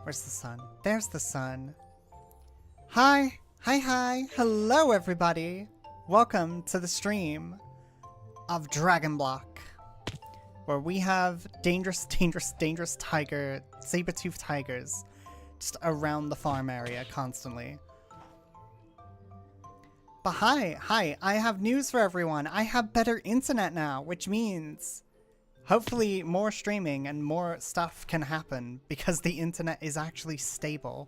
Where's the sun? There's the sun. Hi! Hi! Hello everybody! Welcome to the stream of Dragon Block, where we have dangerous tiger, saber-toothed tigers just around the farm area constantly. But hi, I have news for everyone. I have better internet now, which means hopefully more streaming and more stuff can happen because the internet is actually stable.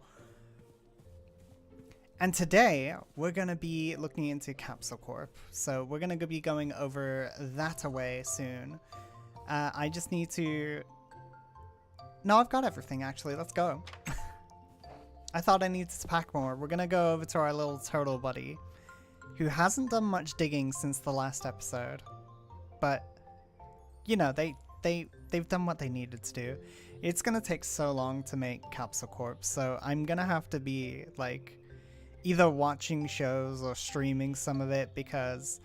And today we're going to be looking into Capsule Corp. So we're going to be going over that away soon. I just need to... No, I've got everything actually. Let's go. I thought I needed to pack more. We're going to go over to our little turtle buddy, who hasn't done much digging since the last episode. But, you know, they've done what they needed to do. It's going to take so long to make Capsule Corp, so I'm going to have to be, like, either watching shows or streaming some of it, because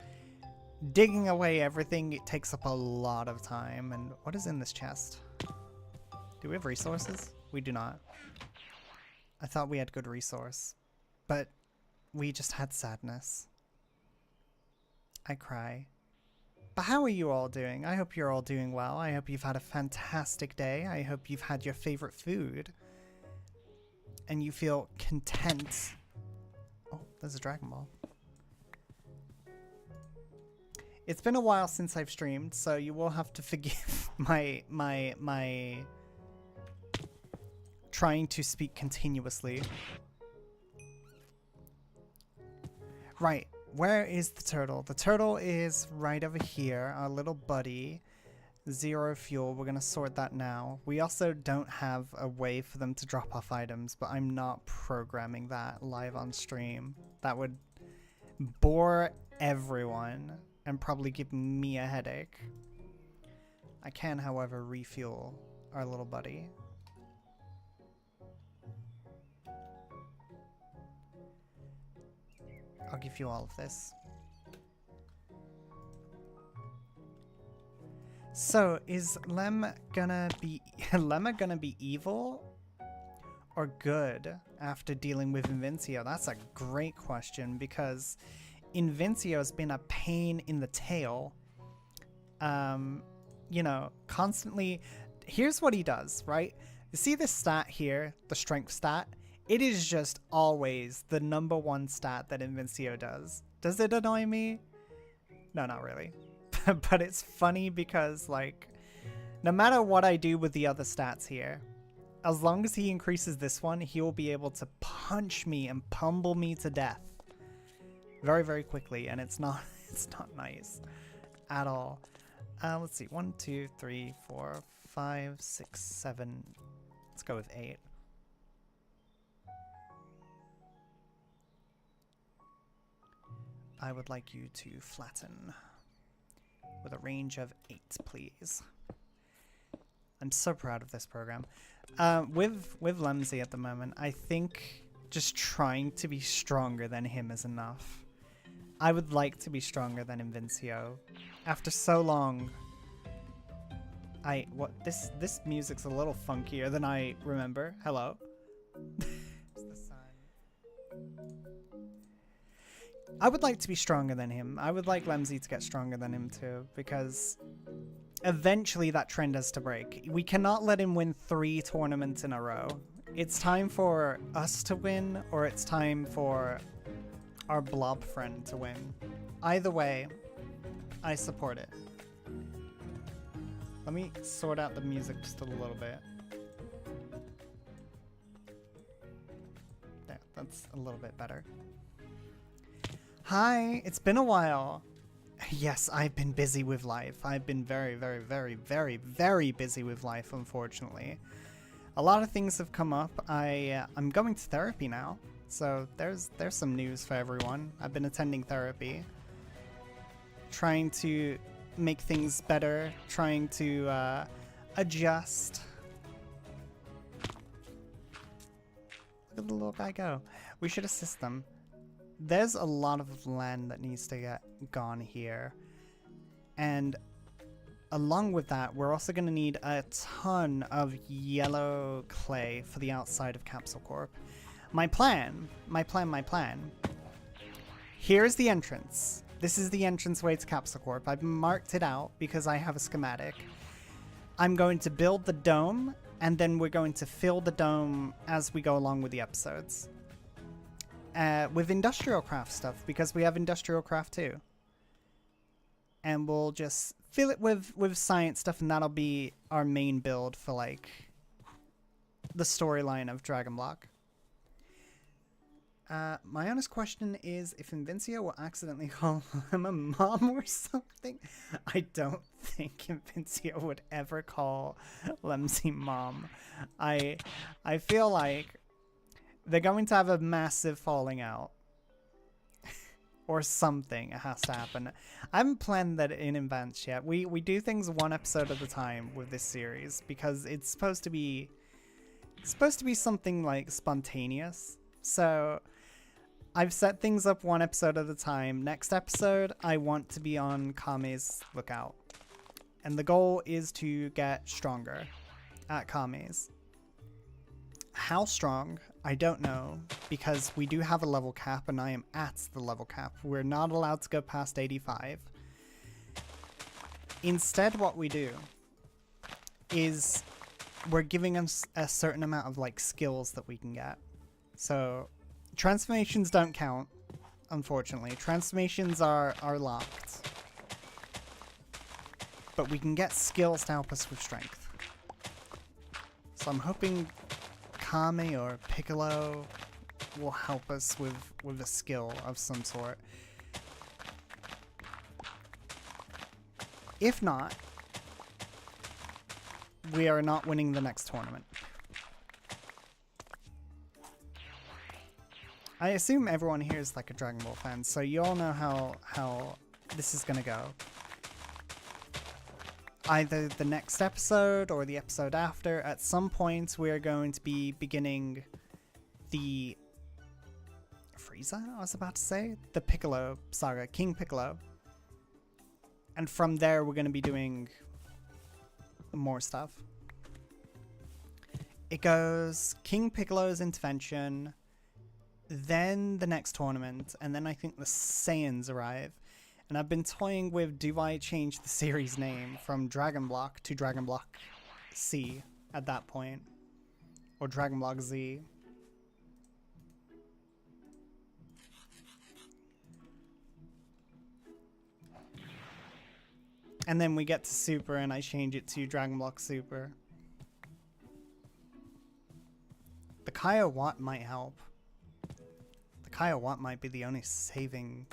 digging away everything, it takes up a lot of time. And what is in this chest? Do we have resources? We do not. I thought we had good resource, but we just had sadness. I cry. But how are you all doing? I hope you're all doing well. I hope you've had a fantastic day. I hope you've had your favorite food and you feel content. Oh, there's a Dragon Ball. It's been a while since I've streamed, so you will have to forgive my trying to speak continuously. Right, where is the turtle? The turtle is right over here, our little buddy. 0 fuel, we're gonna sort that now. We also don't have a way for them to drop off items, but I'm not programming that live on stream. That would bore everyone and probably give me a headache. I can, however, refuel our little buddy. I'll give you all of this. So, is Lemma gonna be evil or good after dealing with Invencio? That's a great question, because Invencio's been a pain in the tail. You know, constantly. Here's what he does, right? You see this stat here, the strength stat? It is just always the #1 stat that Invencio does. Does it annoy me? No, not really. But it's funny because, like, no matter what I do with the other stats here, as long as he increases this one, he will be able to punch me and pummel me to death very, very quickly, and it's not nice at all. Let's see, 1, 2, 3, 4, 5, 6, 7. Let's go with 8. I would like you to flatten with a range of 8, please. I'm so proud of this program. With Lemsy at the moment, I think just trying to be stronger than him is enough. I would like to be stronger than Invencio. After so long, this music's a little funkier than I remember. Hello. The sun. I would like to be stronger than him. I would like Lemsy to get stronger than him too, because eventually that trend has to break. We cannot let him win 3 tournaments in a row. It's time for us to win, or it's time for our blob friend to win. Either way, I support it. Let me sort out the music just a little bit. There, that's a little bit better. Hi, it's been a while. Yes, I've been busy with life. I've been very, very, very, very, very busy with life, unfortunately. A lot of things have come up. I'm going to therapy now, so there's some news for everyone. I've been attending therapy, trying to make things better, trying to adjust. Look at the little guy go. We should assist them. There's a lot of land that needs to get gone here, and along with that, we're also going to need a ton of yellow clay for the outside of Capsule Corp. My plan. Here's the entrance. This is the entranceway to Capsule Corp. I've marked it out because I have a schematic. I'm going to build the dome, and then we're going to fill the dome as we go along with the episodes. With industrial craft stuff, because we have industrial craft too. And we'll just fill it with science stuff, and that'll be our main build for, like, the storyline of Dragon Block. My honest question is if 𝗏𝗏𝗏 will accidentally call him a mom or something. I don't think 𝗏𝗏𝗏 would ever call lemscraft mom. I feel like they're going to have a massive falling out. Or something has to happen. I haven't planned that in advance yet. We do things one episode at a time with this series because it's supposed to be something like spontaneous. So I've set things up one episode at a time. Next episode, I want to be on 𝗏𝗲𝗏's lookout. And the goal is to get stronger at 𝗏𝗏𝗏's. How strong? I don't know, because we do have a level cap and I am at the level cap. We're not allowed to go past 85. Instead, what we do is we're giving us a certain amount of, like, skills that we can get. So transformations don't count, unfortunately. Transformations are locked. But we can get skills to help us with strength. So I'm hoping 𝗏𝗏𝗏 or Piccolo will help us with a skill of some sort. If not, we are not winning the next tournament. I assume everyone here is like a Dragon Ball fan, so you all know how this is gonna go. Either the next episode or the episode after, at some point we're going to be beginning the Frieza, I was about to say? The Piccolo saga, King Piccolo. And from there we're going to be doing more stuff. It goes King Piccolo's intervention, then the next tournament, and then I think the Saiyans arrive. And I've been toying with, do I change the series name from Dragon Block to Dragon Block C at that point? Or Dragon Block Z? And then we get to Super and I change it to Dragon Block Super. The 𝗏𝗏𝗏 might help. The 𝗏𝗏𝗏 might be the only saving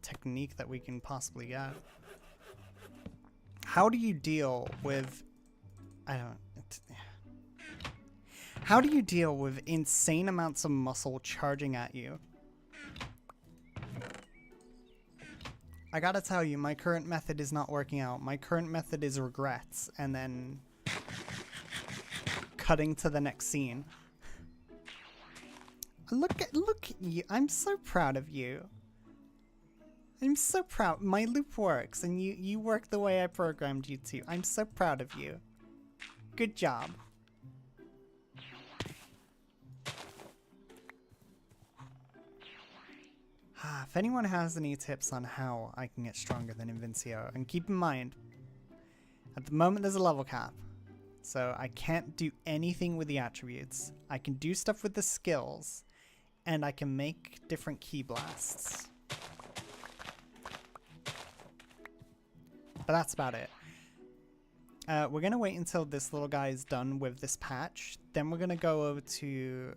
technique that we can possibly get. How do you deal with how do you deal with insane amounts of muscle charging at you? I gotta tell you, my current method is not working out. My current method is regrets and then cutting to the next scene. Look at you. I'm so proud of you. I'm so proud. My loop works, and you work the way I programmed you to. I'm so proud of you. Good job. If anyone has any tips on how I can get stronger than 𝗏𝗏𝗏, and keep in mind, at the moment there's a level cap, so I can't do anything with the attributes. I can do stuff with the skills, and I can make different key blasts. But that's about it. We're going to wait until this little guy is done with this patch. Then we're going to go over to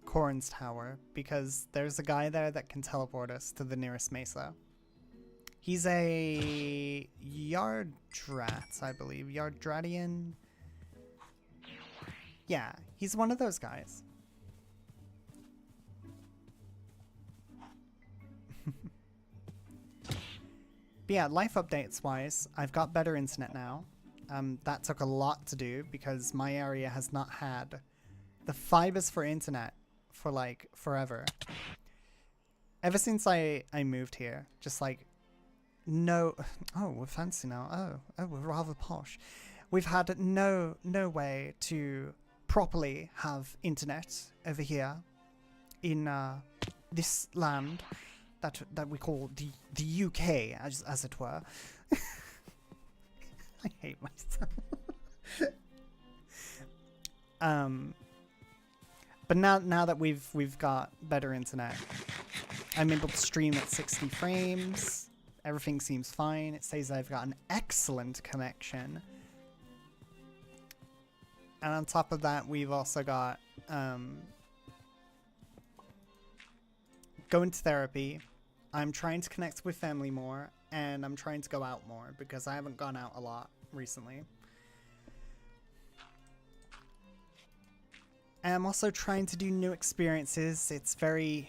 Corrin's tower, because there's a guy there that can teleport us to the nearest mesa. He's a Yardrat, I believe. Yardratian? Yeah, he's one of those guys. But yeah, life updates wise, I've got better internet now. That took a lot to do because my area has not had the fibers for internet for like forever. Ever since I moved here, just like no... Oh, we're fancy now. Oh, we're rather posh. We've had no way to properly have internet over here in this land that we call the UK, as it were. I hate myself. But now that we've got better internet, I'm able to stream at 60 frames. Everything seems fine. It says I've got an excellent connection. And on top of that, we've also got going to therapy. I'm trying to connect with family more, and I'm trying to go out more because I haven't gone out a lot recently. And I'm also trying to do new experiences. It's very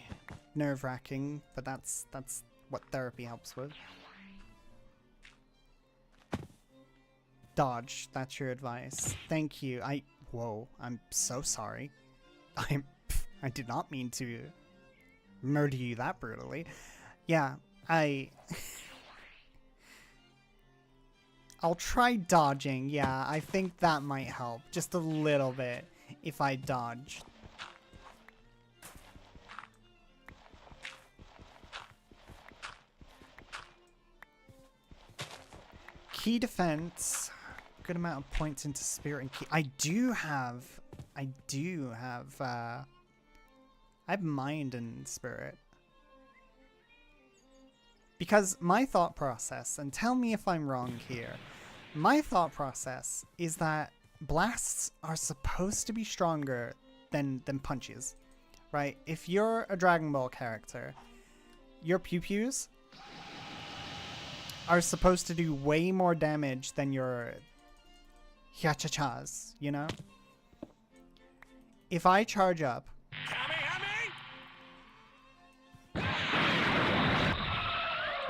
nerve-wracking, but that's what therapy helps with. Dodge, that's your advice. Thank you. Whoa, I'm so sorry. I did not mean to murder you that brutally. Yeah, I'll try dodging. Yeah, I think that might help just a little bit if I dodge. Key defense. Good amount of points into spirit and key. I have mind and spirit. Because my thought process, and tell me if I'm wrong here, my thought process is that blasts are supposed to be stronger than punches, right? If you're a Dragon Ball character, your pew-pews are supposed to do way more damage than your 𝗏𝗏𝗏𝗏𝗏s, you know? If I charge up,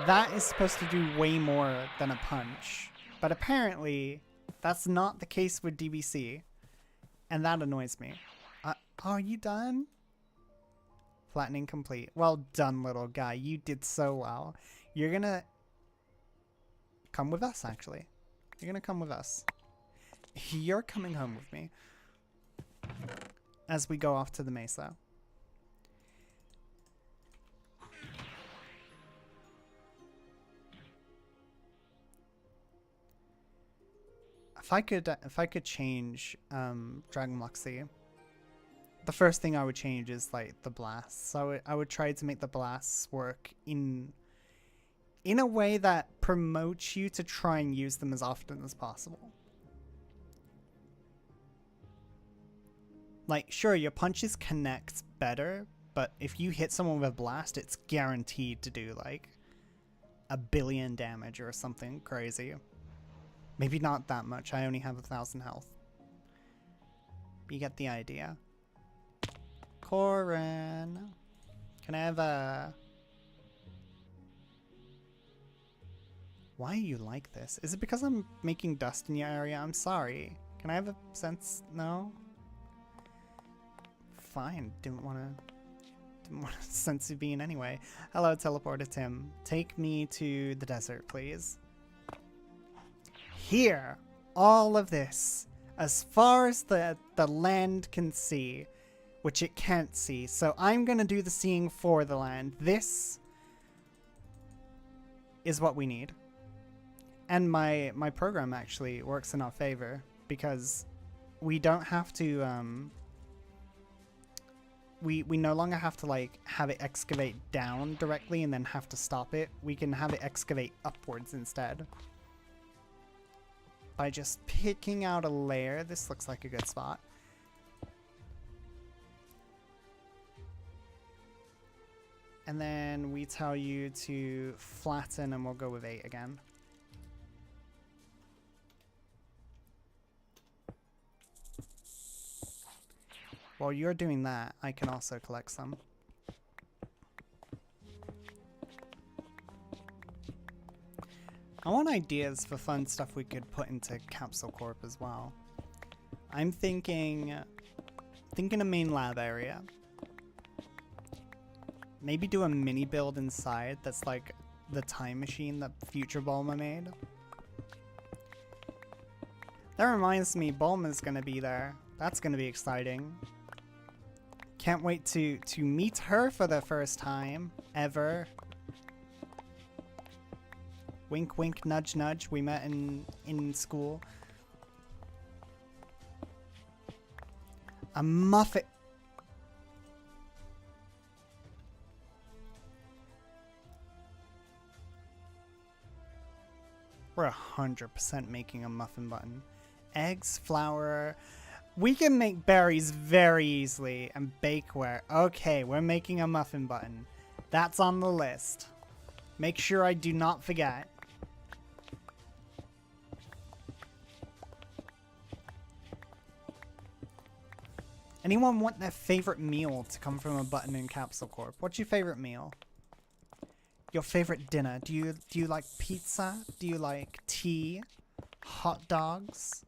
that is supposed to do way more than a punch. But apparently, that's not the case with DBC. And that annoys me. Are you done? Flattening complete. Well done, little guy. You did so well. You're gonna come with us, actually. You're gonna come with us. You're coming home with me. As we go off to the mesa. If I could change Dragon 𝗏𝗲𝗄𝗏, the first thing I would change is like the blasts. So I would try to make the blasts work in a way that promotes you to try and use them as often as possible. Like, sure, your punches connect better, but if you hit someone with a blast, it's guaranteed to do like 1 billion damage or something crazy. Maybe not that much. I only have 1,000 health. You get the idea. Corin. Can I have a... Why are you like this? Is it because I'm making dust in your area? I'm sorry. Can I have a sense? No? Fine. Didn't want to sense you being anyway. Hello, teleporter Tim. Take me to the desert, please. Here, all of this, as far as the land can see, which it can't see. So I'm going to do the seeing for the land. This is what we need. And my program actually works in our favor because we don't have to, we no longer have to like have it excavate down directly and then have to stop it. We can have it excavate upwards instead. By just picking out a layer. This looks like a good spot. And then we tell you to flatten and we'll go with 8 again. While you're doing that, I can also collect some. I want ideas for fun stuff we could put into Capsule Corp as well. I'm thinking a main lab area. Maybe do a mini build inside that's like the time machine that future Bulma made. That reminds me, Bulma's gonna be there. That's gonna be exciting. Can't wait to meet her for the first time ever. Wink, wink, nudge, nudge. We met in school. A muffin. We're 100% making a muffin button. Eggs, flour. We can make berries very easily and bakeware. Okay, we're making a muffin button. That's on the list. Make sure I do not forget. Anyone want their favorite meal to come from a button in Capsule Corp? What's your favorite meal? Your favorite dinner? Do you like pizza? Do you like tea? Hot dogs?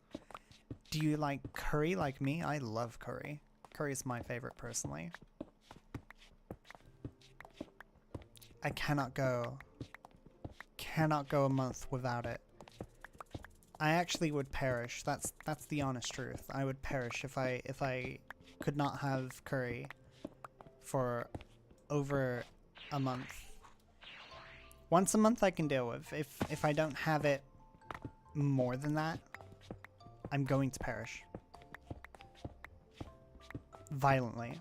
Do you like curry like me? I love curry. Curry is my favorite personally. I cannot go a month without it. I actually would perish. That's the honest truth. I would perish if I could not have curry for over a month. Once a month I can deal with. If I don't have it more than that, I'm going to perish. Violently.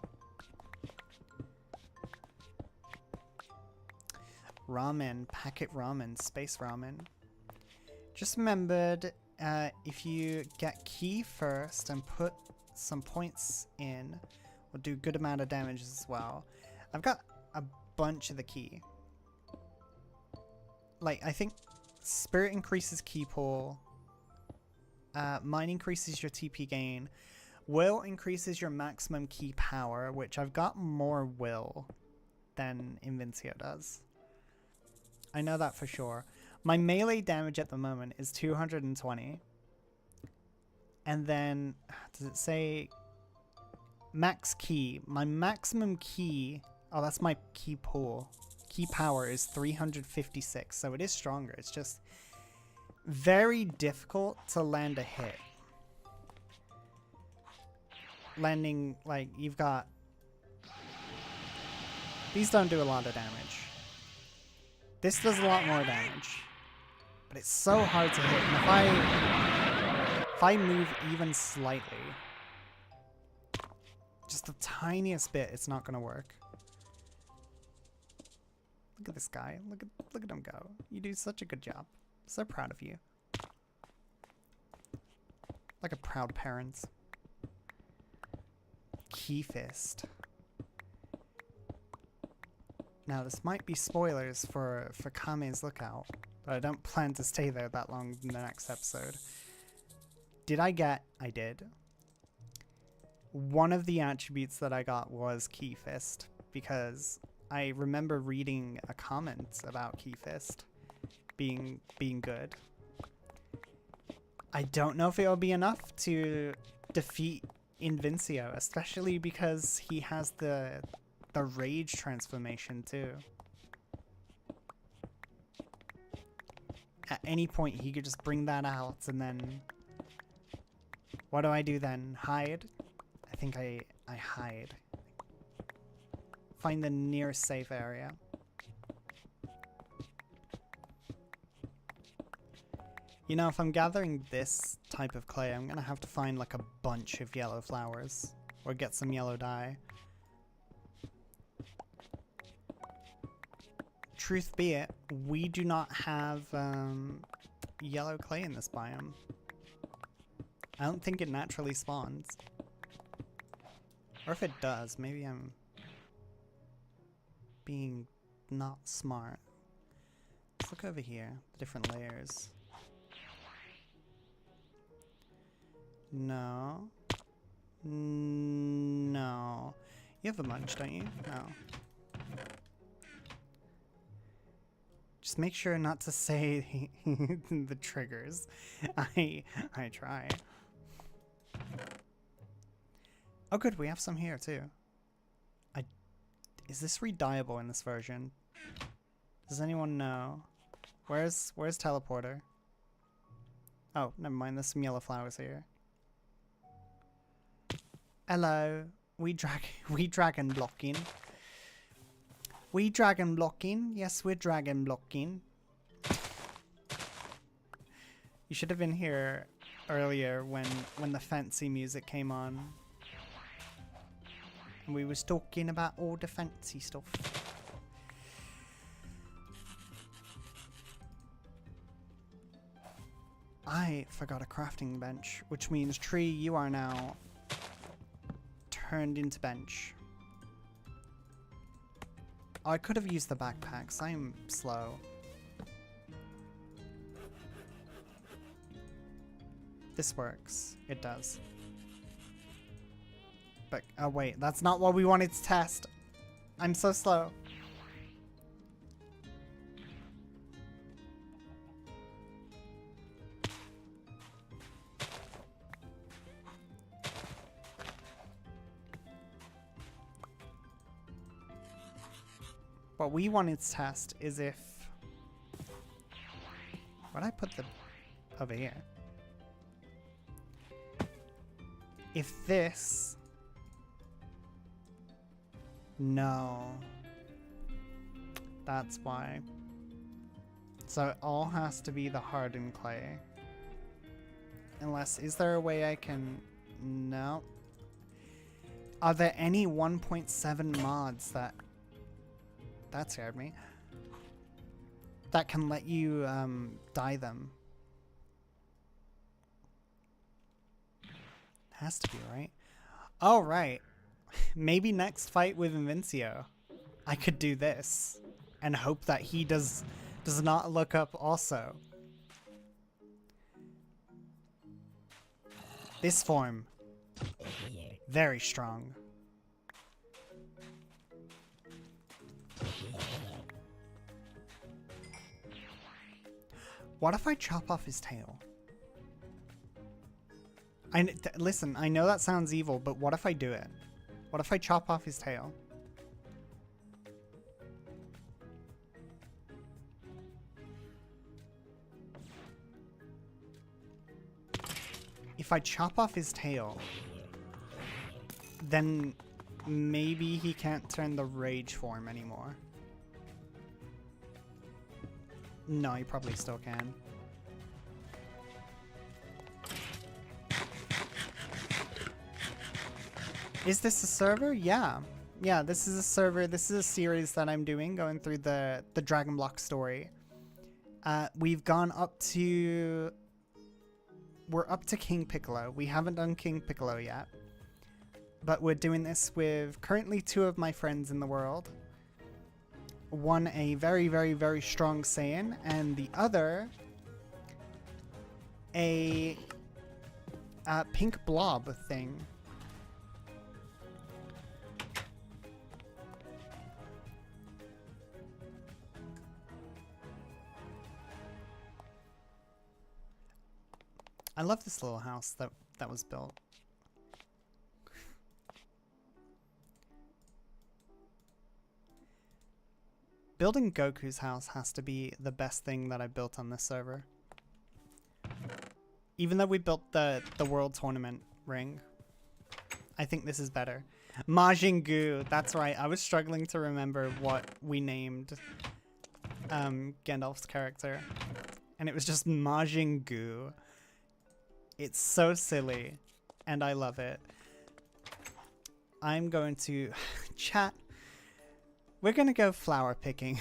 Ramen, packet ramen, space ramen. Just remembered, if you get key first and put some points in, will do good amount of damage as well. I've got a bunch of the key. Like, I think Spirit increases key pool. Mine increases your TP gain. Will increases your maximum key power, which I've got more will than 𝗏𝗏𝗏𝗏 does. I know that for sure. My melee damage at the moment is 220. And then, does it say max key? My maximum key, oh, that's my key pool. Key power is 356, so it is stronger. It's just very difficult to land a hit. Landing, like, you've got... These don't do a lot of damage. This does a lot more damage. But it's so hard to hit. And if I move even slightly, just the tiniest bit, it's not going to work. Look at this guy. Look at him go. You do such a good job. So proud of you. Like a proud parent. Key fist. Now this might be spoilers for Kame's lookout, but I don't plan to stay there that long in the next episode. Did I get? I did. One of the attributes that I got was Key Fist, because I remember reading a comment about Key Fist being good. I don't know if it'll be enough to defeat 𝗏𝗏𝗏𝗏, especially because he has the rage transformation too. At any point he could just bring that out, and then what do I do then? Hide? I think I hide. Find the nearest safe area. You know, if I'm gathering this type of clay, I'm gonna have to find like a bunch of yellow flowers or get some yellow dye. Truth be it, we do not have yellow clay in this biome. I don't think it naturally spawns. Or if it does, maybe I'm being not smart. Let's look over here, the different layers. No. No. You have a munch, don't you? No. Just make sure not to say the triggers. I try. Oh good, we have some here too. Is this redyeable in this version? Does anyone know? Where's teleporter? Oh, never mind. There's some yellow flowers here. Hello. We dragon blocking. We dragon blocking. Yes, we're dragon blocking. You should have been here earlier when the fancy music came on. And we was talking about all the fancy stuff. I forgot a crafting bench, which means Tree, you are now turned into bench. Oh, I could have used the backpacks. I am slow. This works. It does. But, oh wait, that's not what we wanted to test. I'm so slow. What we wanted to test is if... Why'd I put the... over here? If this... No. That's why. So it all has to be the hardened clay. Unless, is there a way I can... No. Are there any 1.7 mods that... That scared me. That can let you dye them? Has to be, right? Oh, right. Maybe next fight with 𝗦𝗲𝗿𝗃𝗲𝗖𝗿, I could do this and hope that he does not look up also. This form, very strong. What if I chop off his tail? Listen, I know that sounds evil, but what if I do it? What if I chop off his tail? If I chop off his tail, then maybe he can't turn the rage form anymore. No, he probably still can. Is this a server? Yeah. Yeah, this is a server. This is a series that I'm doing, going through the Dragon Block story. We've gone up to... We're up to King Piccolo. We haven't done King Piccolo yet. But we're doing this with currently 2 of my friends in the world. One a very, very, very strong Saiyan, and the other a pink blob thing. I love this little house that was built. Building Goku's house has to be the best thing that I built on this server. Even though we built the World Tournament ring, I think this is better. Majin Buu, that's right. I was struggling to remember what we named Gandalf's character. And it was just Majin Buu. It's so silly, and I love it. I'm going to chat. We're gonna go flower picking.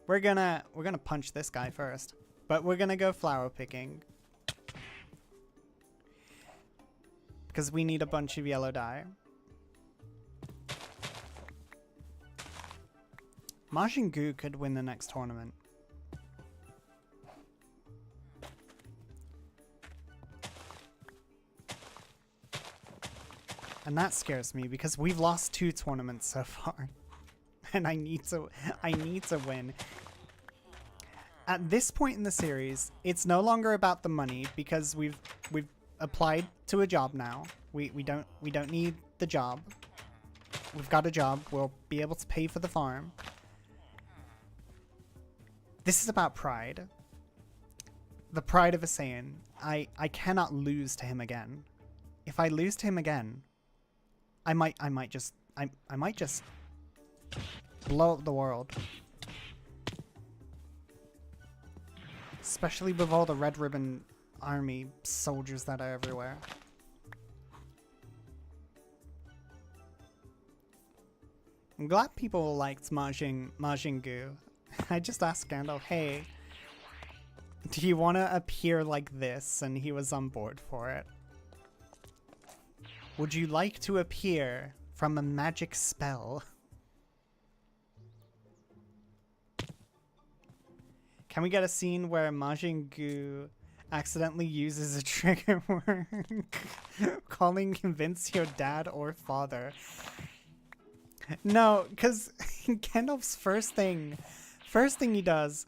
we're gonna punch this guy first, but we're gonna go flower picking because we need a bunch of yellow dye. Majin Buu could win the next tournament. And that scares me because we've lost 2 tournaments so far. And I need to win. At this point in the series, it's no longer about the money because we've applied to a job now. We don't need the job. We've got a job. We'll be able to pay for the farm. This is about pride. The pride of a Saiyan. I cannot lose to him again. If I lose to him again, I might just blow up the world. Especially with all the Red Ribbon Army soldiers that are everywhere. I'm glad people liked Majin Gu. I just asked Gandalf, hey, do you want to appear like this? And he was on board for it. Would you like to appear from a magic spell? Can we get a scene where Majin Gu accidentally uses a trigger word calling Vince your dad or father? No, because Gandalf's first thing he does,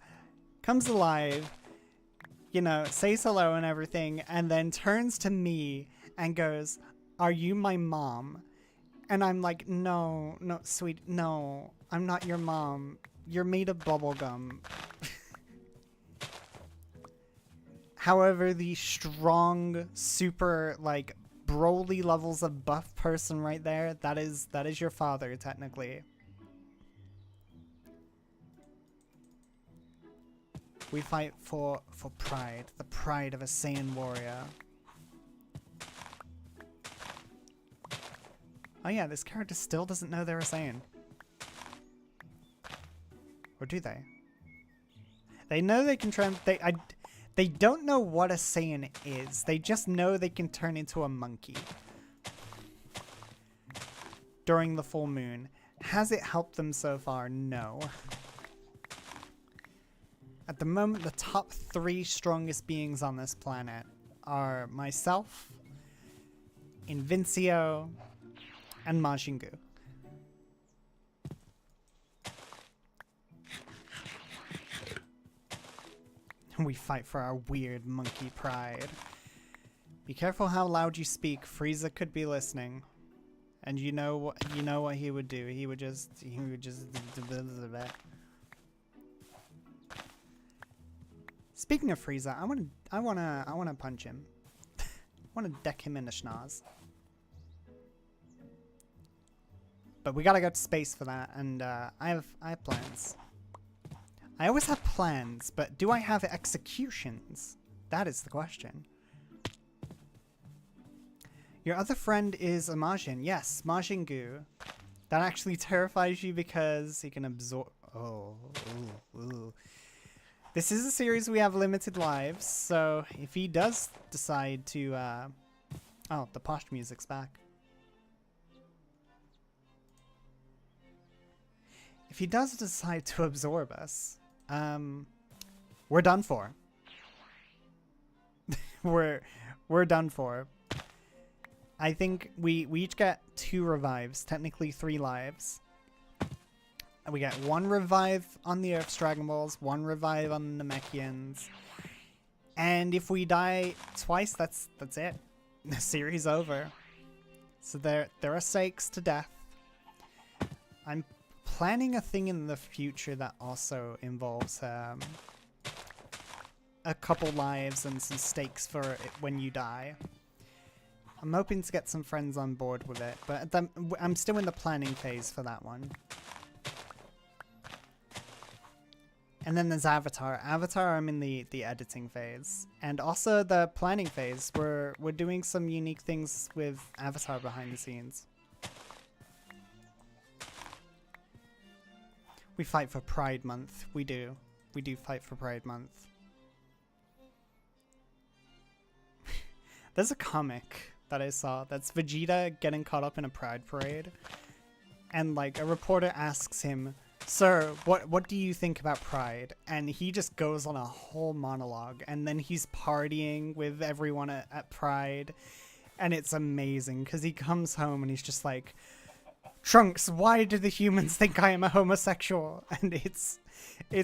comes alive, you know, says hello and everything, and then turns to me and goes, "Are you my mom?" And I'm like, no, sweet, no, I'm not your mom. You're made of bubblegum. However, the strong, super, like, Broly levels of buff person right there, that is your father, technically. We fight for pride, the pride of a Saiyan warrior. Oh yeah, this character still doesn't know they're a Saiyan. Or do they? They know they can they don't know what a Saiyan is. They just know they can turn into a monkey during the full moon. Has it helped them so far? No. At the moment, the top 3 strongest beings on this planet are myself, Invincible, and Majin Gu. We fight for our weird monkey pride. Be careful how loud you speak. Frieza could be listening, and you know what he would do. He would just. Speaking of Frieza, I wanna punch him. I wanna deck him in the schnoz. But we gotta go to space for that, and I have plans. I always have plans, but do I have executions? That is the question. Your other friend is a Majin. Yes, Majin Gu. That actually terrifies you because he can absorb... Oh, ooh, ooh. This is a series we have limited lives, so if he does decide to... Oh, the posh music's back. If he does decide to absorb us... we're done for. we're done for. I think we each get 2 revives, technically 3 lives. We get 1 revive on the Earth's Dragon Balls, 1 revive on the Namekians, and if we die twice, that's it. The series over. So there are stakes to death. I'm planning a thing in the future that also involves a couple lives and some stakes for it when you die. I'm hoping to get some friends on board with it, but I'm still in the planning phase for that one. And then there's Avatar. Avatar, I'm in the editing phase, and also the planning phase. We're doing some unique things with Avatar behind the scenes. We fight for Pride Month. We do fight for Pride Month. There's a comic that I saw that's Vegeta getting caught up in a pride parade, and like a reporter asks him, "Sir, what do you think about pride?" And he just goes on a whole monologue, and then he's partying with everyone at Pride, and it's amazing because he comes home and he's just like, "Trunks, why do the humans think I am a homosexual?" And it's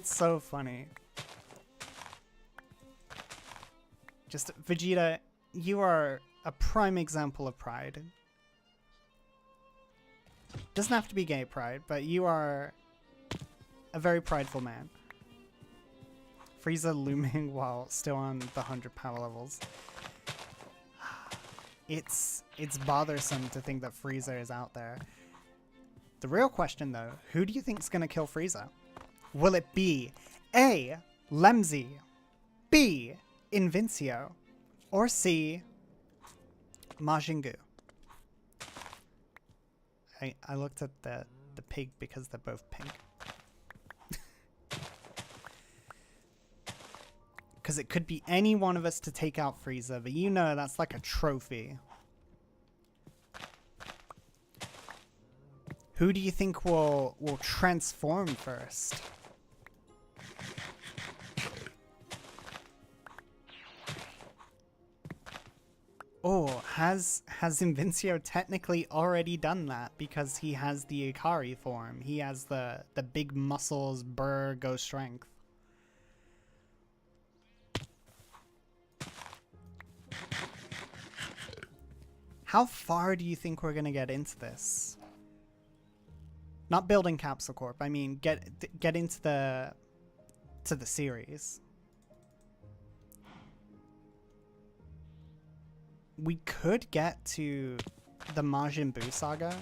so funny. Just Vegeta, you are a prime example of pride. Doesn't have to be gay pride, but you are a very prideful man. Frieza looming while still on the 100 power levels. It's bothersome to think that Frieza is out there. The real question though, who do you think is going to kill Frieza? Will it be A, 𝗦𝗲𝗍𝗍, B, 𝗦𝗫𝗐𝗀, or C, Majin Buu? I looked at the pig because they're both pink. Because it could be any one of us to take out Frieza, but you know that's like a trophy. Who do you think will transform first? Oh, has 𝗦𝗫𝗐𝗀 technically already done that because he has the Ikari form. He has the big muscles, burr, go strength. How far do you think we're gonna get into this? Not building Capsule Corp. I mean, get into the series. We could get to the Majin Buu saga,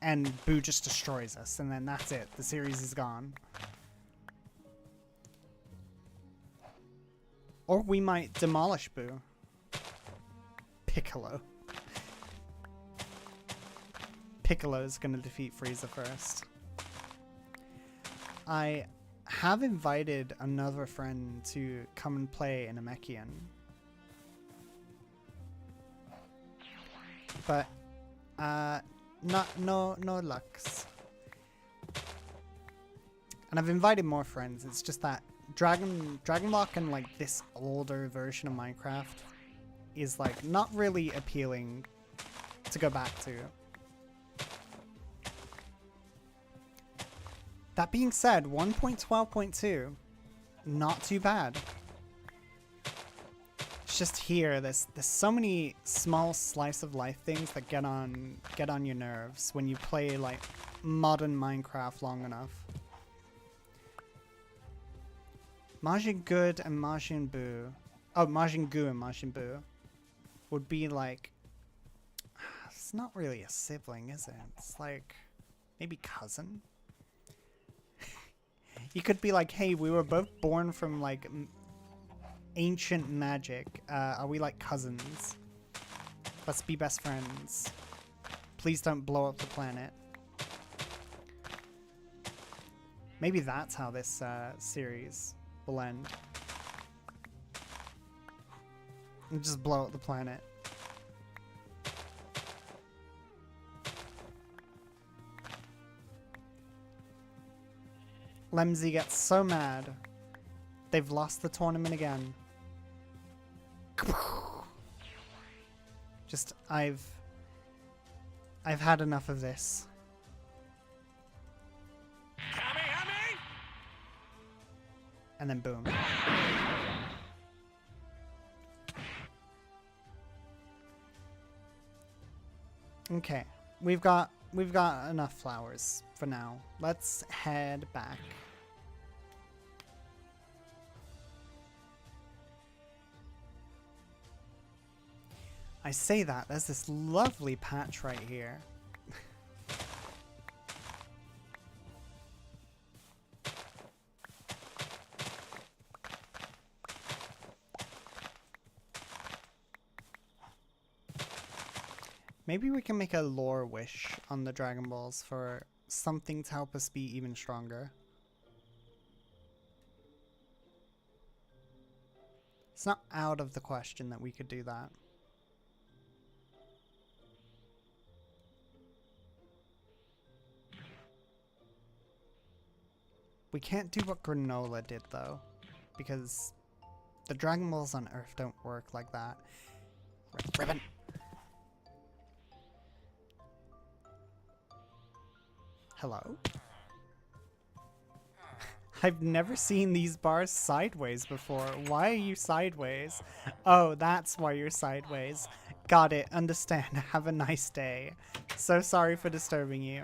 and Buu just destroys us, and then that's it. The series is gone. Or we might demolish Buu. Piccolo. Piccolo's gonna defeat Frieza first. I have invited another friend to come and play in Namekian. But no lucks. And I've invited more friends. It's just that Dragon Lock and like this older version of Minecraft is like not really appealing to go back to. That being said, 1.12.2, not too bad. It's just here, there's so many small slice of life things that get on your nerves when you play like modern Minecraft long enough. Majin Good and Majin Buu, Majin Gu and Majin Buu would be like, it's not really a sibling, is it? It's like maybe cousin. You could be like, hey, we were both born from like ancient magic. Are we like cousins? Let's be best friends. Please don't blow up the planet. Maybe that's how this series will end. And just blow up the planet. lemscraft gets so mad. They've lost the tournament again. Just, I've had enough of this. And then boom. Okay, we've got enough flowers for now. Let's head back. I say that, there's this lovely patch right here. Maybe we can make a lore wish on the Dragon Balls for something to help us be even stronger. It's not out of the question that we could do that. We can't do what Granola did though, because the Dragon Balls on Earth don't work like that. Ribbon! Hello? I've never seen these bars sideways before. Why are you sideways? Oh, that's why you're sideways. Got it. Understand. Have a nice day. So sorry for disturbing you.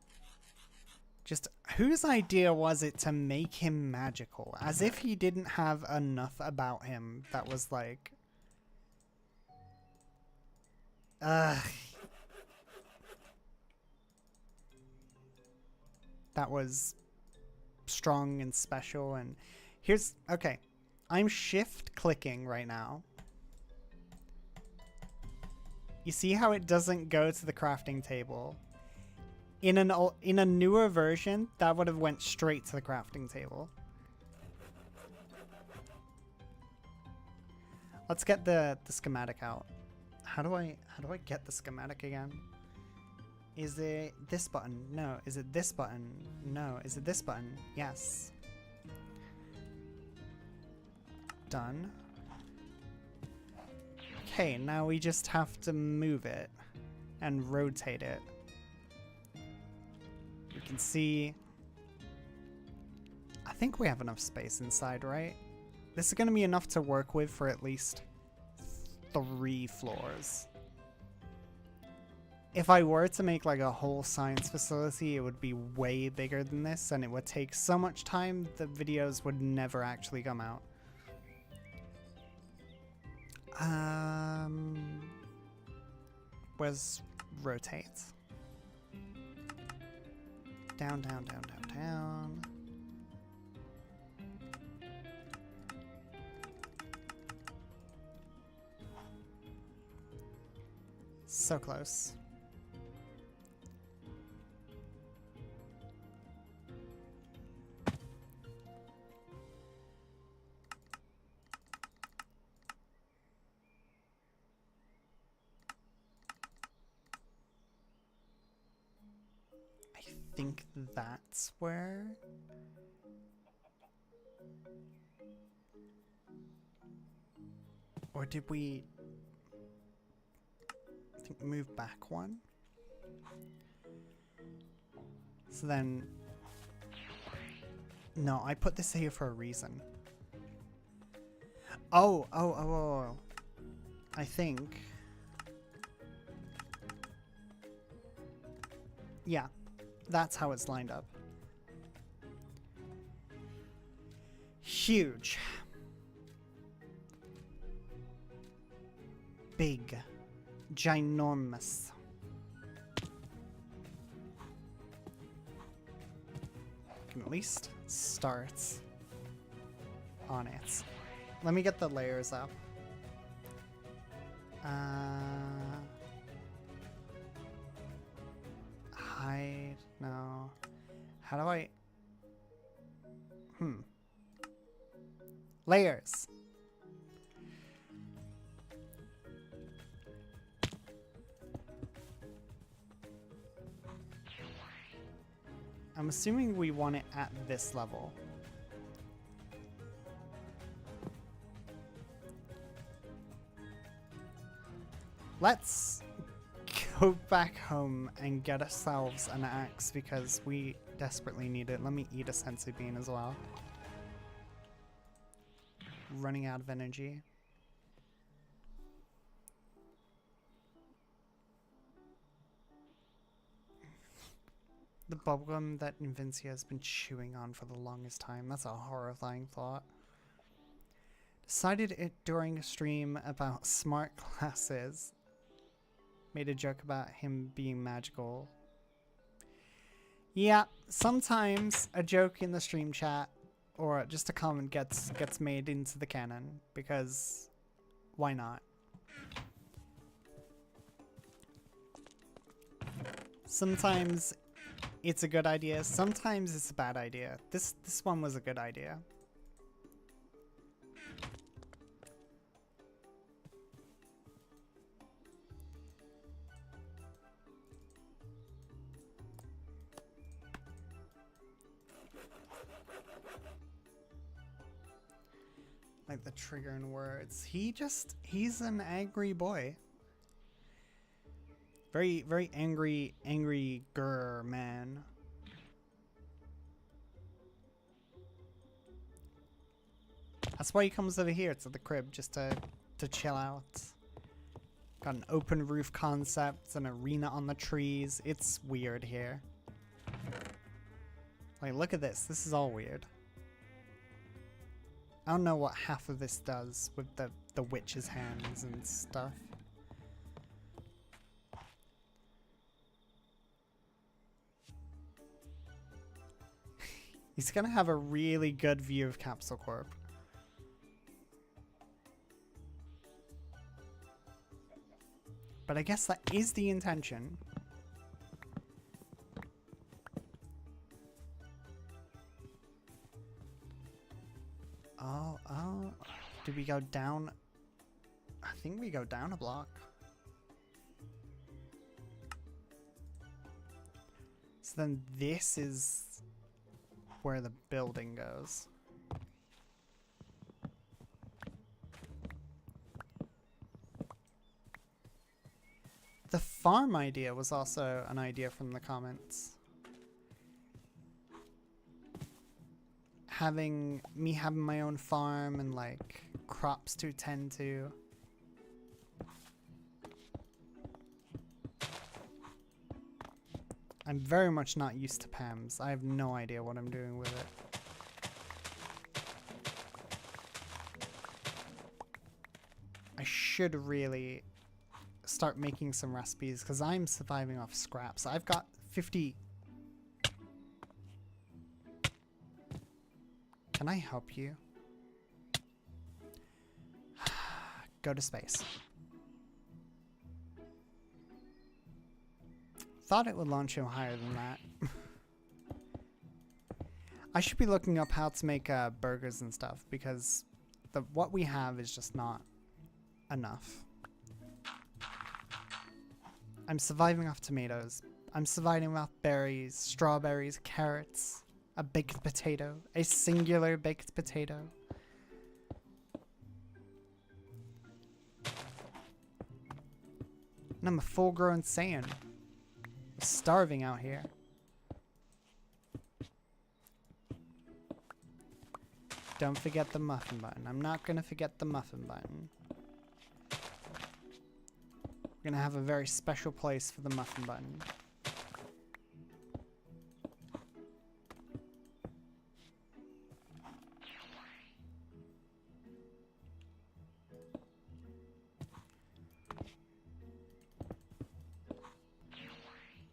Just whose idea was it to make him magical? As if he didn't have enough about him that was like... Ugh. That was strong and special. And here's... Okay. I'm shift clicking right now. You see how it doesn't go to the crafting table? In a newer version, that would have went straight to the crafting table. Let's get the schematic out. How do I get the schematic again? Is it this button? No. Is it this button? No. Is it this button? Yes. Done. Okay, now we just have to move it and rotate it. You can see, I think we have enough space inside, right? This is going to be enough to work with for at least 3 floors. If I were to make like a whole science facility, it would be way bigger than this, and it would take so much time the videos would never actually come out. Where's rotate? Down, down, down, down, down. So close. I think that's where... Or did we, I think, move back one? So then, no, I put this here for a reason. Oh. I think. Yeah, that's how it's lined up. Huge. Big. Ginormous. Can at least start on it. Let me get the layers up. Hide, no. How do I? Layers. I'm assuming we want it at this level. Let's go back home and get ourselves an axe because we desperately need it. Let me eat a senzu bean as well. Running out of energy. The bubblegum that 𝗏𝗶𝗴𝗃 has been chewing on for the longest time. That's a horrifying thought. Decided it during a stream about smart glasses. Made a joke about him being magical. Yeah, sometimes a joke in the stream chat or just a comment gets made into the canon because why not? Sometimes it's a good idea, sometimes it's a bad idea. This one was a good idea. Like the triggering words. He's an angry boy. Very angry grr man. That's why he comes over here to the crib, just to chill out. Got an open roof concept, an arena on the trees. It's weird here. Like, look at this. This is all weird. I don't know what half of this does with the witch's hands and stuff. He's gonna have a really good view of Capsule Corp. But I guess that is the intention. Oh, do we go down? I think we go down a block. So then this is where the building goes. The farm idea was also an idea from the comments. Having my own farm and like crops to tend to. I'm very much not used to PAMs. I have no idea what I'm doing with it. I should really start making some recipes because I'm surviving off scraps. I've got 50. Can I help you? Go to space. Thought it would launch him higher than that. I should be looking up how to make burgers and stuff because what we have is just not enough. I'm surviving off tomatoes. I'm surviving off berries, strawberries, carrots, a baked potato, a singular baked potato. And I'm a full-grown Saiyan. I'm starving out here. Don't forget the muffin button. I'm not gonna forget the muffin button. We're gonna have a very special place for the muffin button.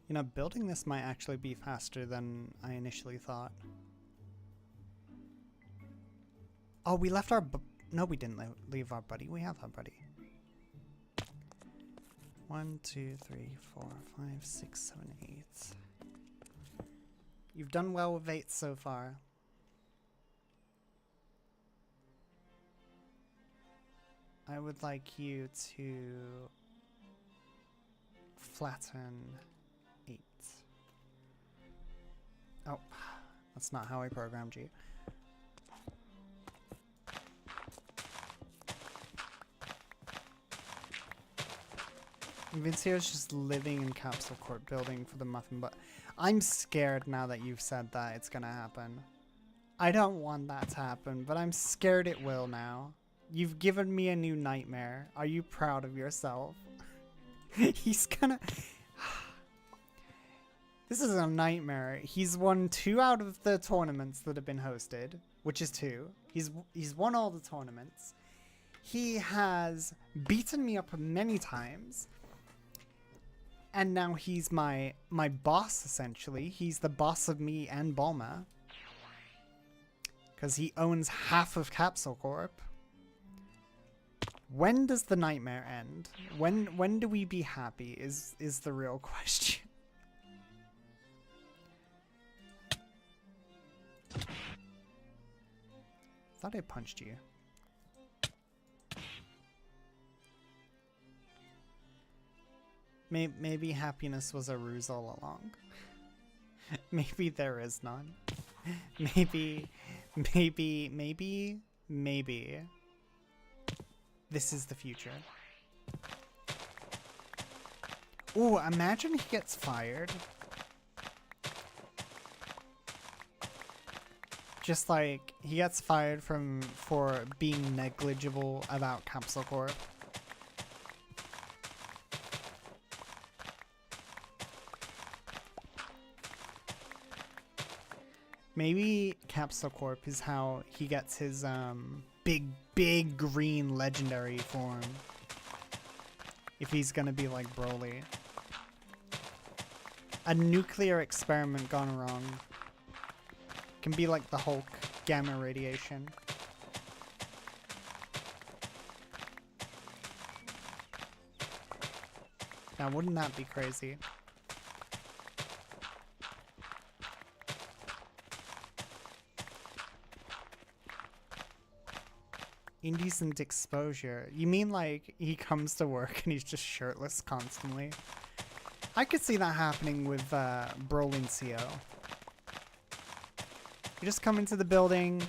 You know, building this might actually be faster than I initially thought. Oh, we left our no, we didn't leave our buddy. We have our buddy. 1, 2, 3, 4, 5, 6, 7, 8. You've done well with 8 so far. I would like you to flatten 8. Oh, that's not how I programmed you. Vincio's just living in Capsule Corp building for the muffin, but I'm scared now that you've said that it's gonna happen. I don't want that to happen, but I'm scared it will now. You've given me a new nightmare. Are you proud of yourself? He's gonna... This is a nightmare. He's won 2 out of the tournaments that have been hosted, which is 2. He's won all the tournaments. He has beaten me up many times. And now he's my boss, essentially. He's the boss of me and 𝗏𝗲𝗿. Because he owns half of Capsule Corp. When does the nightmare end? When do we be happy is the real question. Thought I punched you. Maybe happiness was a ruse all along. Maybe there is none. Maybe this is the future. Ooh, imagine he gets fired. Just like he gets fired for being negligible about Capsule Corp. Maybe Capsule Corp is how he gets his big green legendary form. If he's gonna be like Broly. A nuclear experiment gone wrong. Can be like the Hulk, gamma radiation. Now wouldn't that be crazy? Indecent exposure. You mean like he comes to work and he's just shirtless constantly? I could see that happening with 𝗏𝗏𝗿𝗃. You just come into the building,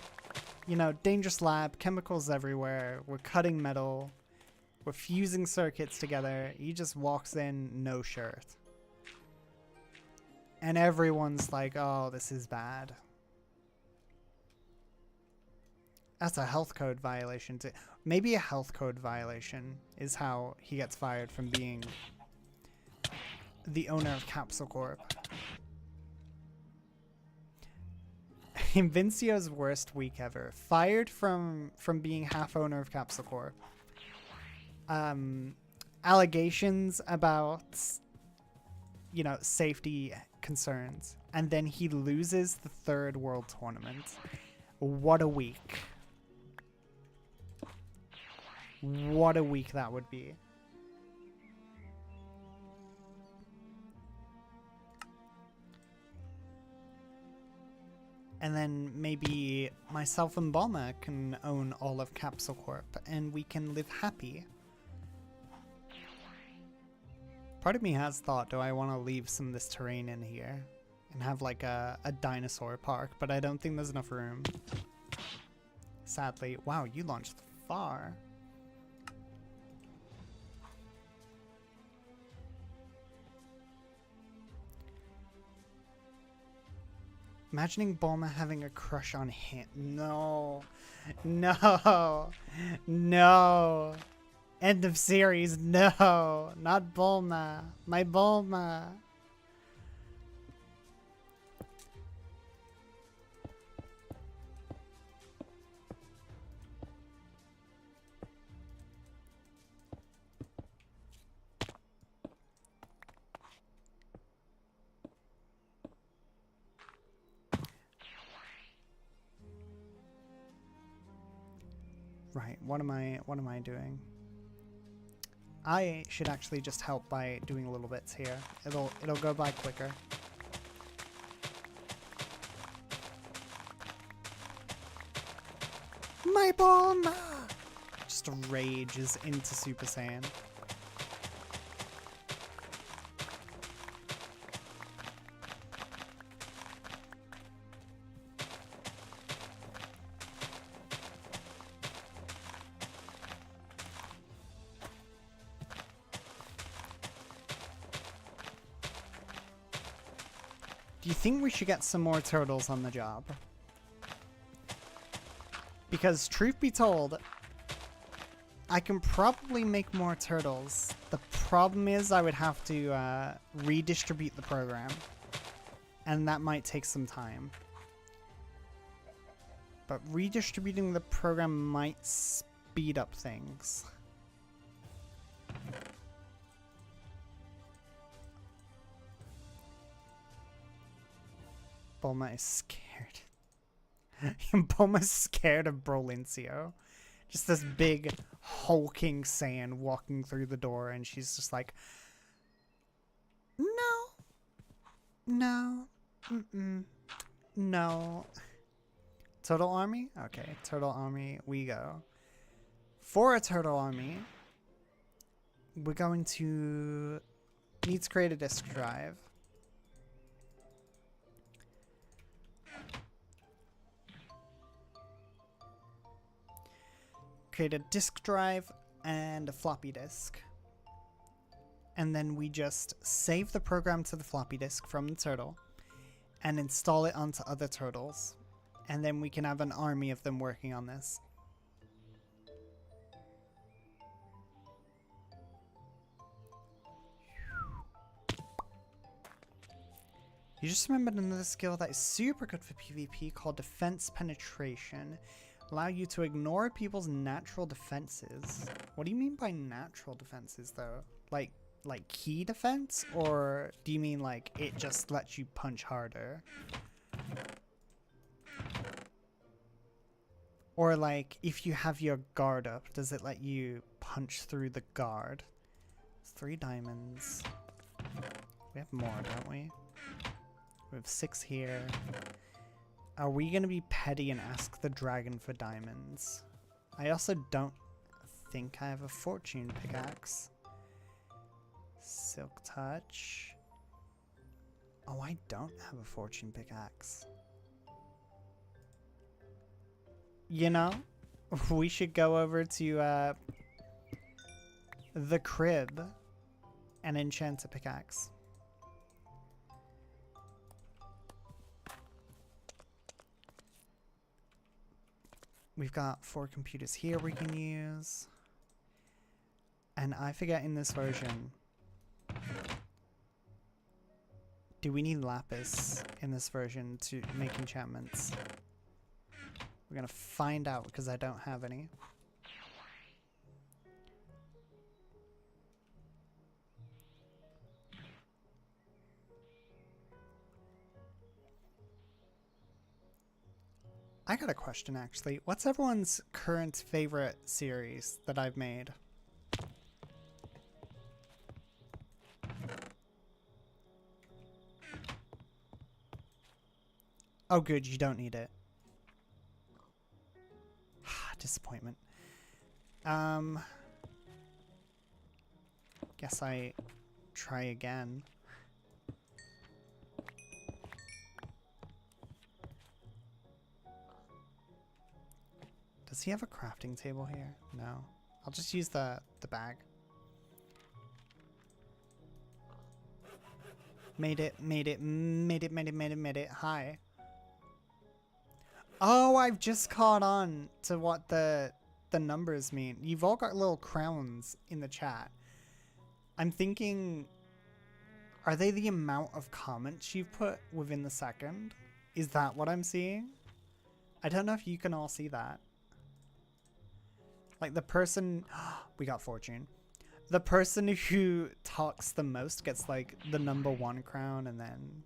you know, dangerous lab, chemicals everywhere, we're cutting metal, we're fusing circuits together. He just walks in, no shirt. And everyone's like, oh, this is bad. That's a health code violation too. Maybe a health code violation is how he gets fired from being the owner of Capsule Corp. Vincio's worst week ever. Fired from being half owner of Capsule Corp. Allegations about, you know, safety concerns. And then he loses the 3rd world tournament. What a week. What a week that would be. And then maybe myself and 𝗏𝗏𝗿𝗃 can own all of Capsule Corp and we can live happy. Part of me has thought, do I want to leave some of this terrain in here and have like a dinosaur park, but I don't think there's enough room. Sadly. Wow, you launched far. Imagining Bulma having a crush on him. No. No. No. End of series. No. Not Bulma. My Bulma. Right, what am I doing? I should actually just help by doing little bits here. It'll go by quicker. My Bulma! Just rages into Super Saiyan. Do you think we should get some more turtles on the job? Because truth be told, I can probably make more turtles. The problem is I would have to redistribute the program. And that might take some time. But redistributing the program might speed up things. Bulma is scared. Bulma's scared of Brolincio. Just this big hulking Saiyan walking through the door, and she's just like, no, no, no. Turtle army? Okay, turtle army we go. For a turtle army, we're going to need to create a disk drive. Create a disk drive and a floppy disk. And then we just save the program to the floppy disk from the turtle and install it onto other turtles. And then we can have an army of them working on this. You just remembered another skill that is super good for PvP called Defense Penetration. Allow you to ignore people's natural defenses. What do you mean by natural defenses though? Like key defense? Or do you mean like it just lets you punch harder? Or like if you have your guard up, does it let you punch through the guard? 3 diamonds. We have more, don't we? We have 6 here. Are we going to be petty and ask the dragon for diamonds? I also don't think I have a fortune pickaxe. Silk touch. Oh, I don't have a fortune pickaxe. You know, we should go over to the crib and enchant a pickaxe. We've got 4 computers here we can use. And I forget in this version, do we need lapis in this version to make enchantments? We're gonna find out because I don't have any. I got a question actually. What's everyone's current favorite series that I've made? Oh good, you don't need it. Disappointment. Guess I try again. Does he have a crafting table here? No. I'll just use the bag. Made it. Hi. Oh, I've just caught on to what the numbers mean. You've all got little crowns in the chat. I'm thinking, are they the amount of comments you've put within the second? Is that what I'm seeing? I don't know if you can all see that. Like the person, we got fortune. The person who talks the most gets like the #1 crown and then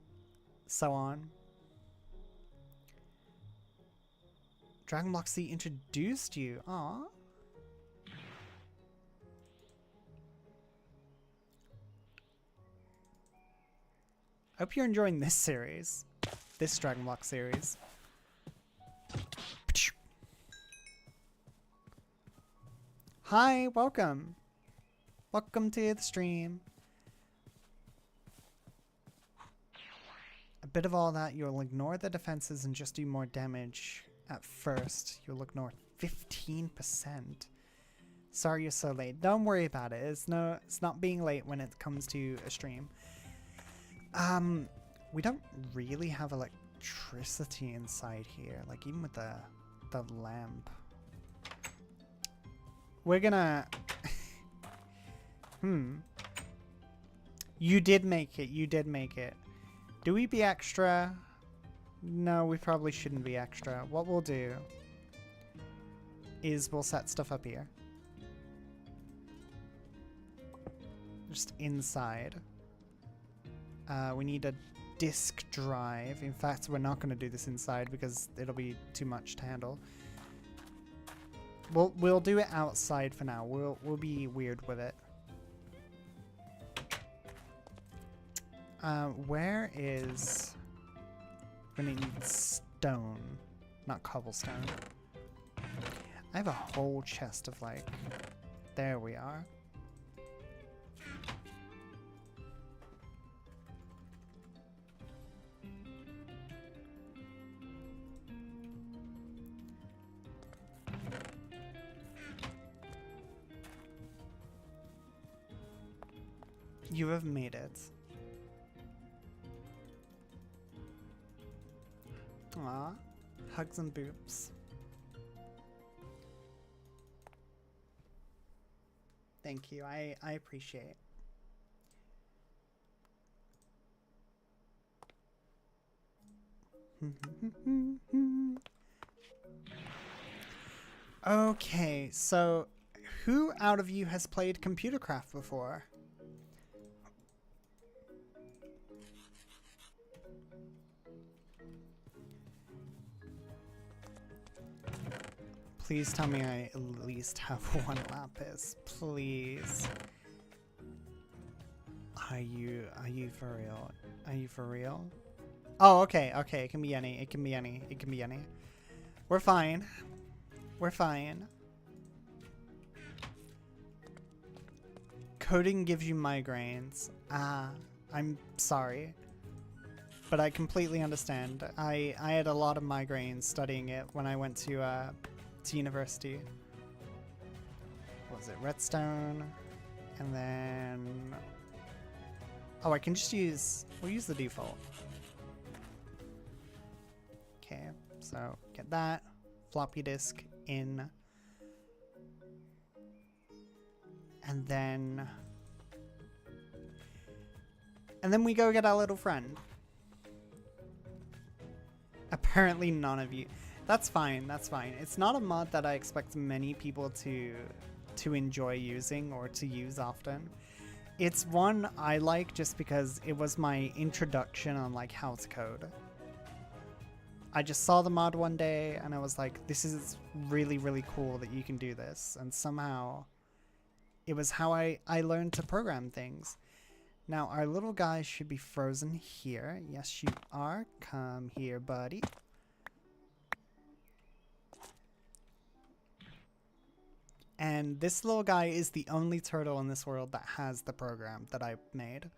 so on. 𝗏𝗏𝗏𝗏𝗏 introduced you. Aw. Hope you're enjoying this series. This 𝗏𝗏𝗏𝗏 series. Hi, welcome. Welcome to the stream. A bit of all that, you'll ignore the defenses and just do more damage at first. You'll ignore 15%. Sorry you're so late. Don't worry about it. It's not being late when it comes to a stream. We don't really have electricity inside here, like even with the lamp. We're gonna You did make it. You did make it. Do we be extra? No, we probably shouldn't be extra. What we'll do is we'll set stuff up here. Just inside. We need a disk drive. In fact, we're not going to do this inside because it'll be too much to handle. We'll do it outside for now. We'll be weird with it. Where is... We're gonna need stone, not cobblestone. I have a whole chest of like... There we are. You have made it. Aw, hugs and boops. Thank you, I appreciate. Okay, so who out of you has played Computercraft before? Please tell me I at least have one lapis, please. Are you for real? Are you for real? Oh, okay, okay, it can be any, it can be any, it can be any. We're fine. We're fine. Coding gives you migraines. Ah, I'm sorry. But I completely understand. I had a lot of migraines studying it when I went to university. What was it? Redstone. And then... Oh, I can just use... We'll use the default. Okay, so get that. Floppy disk in. And then we go get our little friend. Apparently none of you. That's fine, that's fine. It's not a mod that I expect many people to enjoy using or to use often. It's one I like just because it was my introduction on like how to code. I just saw the mod one day and I was like, this is really, really cool that you can do this. And somehow it was how I learned to program things. Now our little guy should be frozen here. Yes, you are. Come here, buddy. And this little guy is the only turtle in this world that has the program that I made.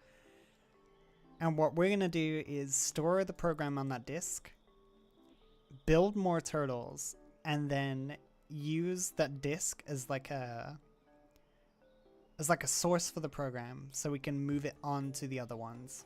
And what we're going to do is store the program on that disk, build more turtles, and then use that disk as like a source for the program so we can move it on to the other ones.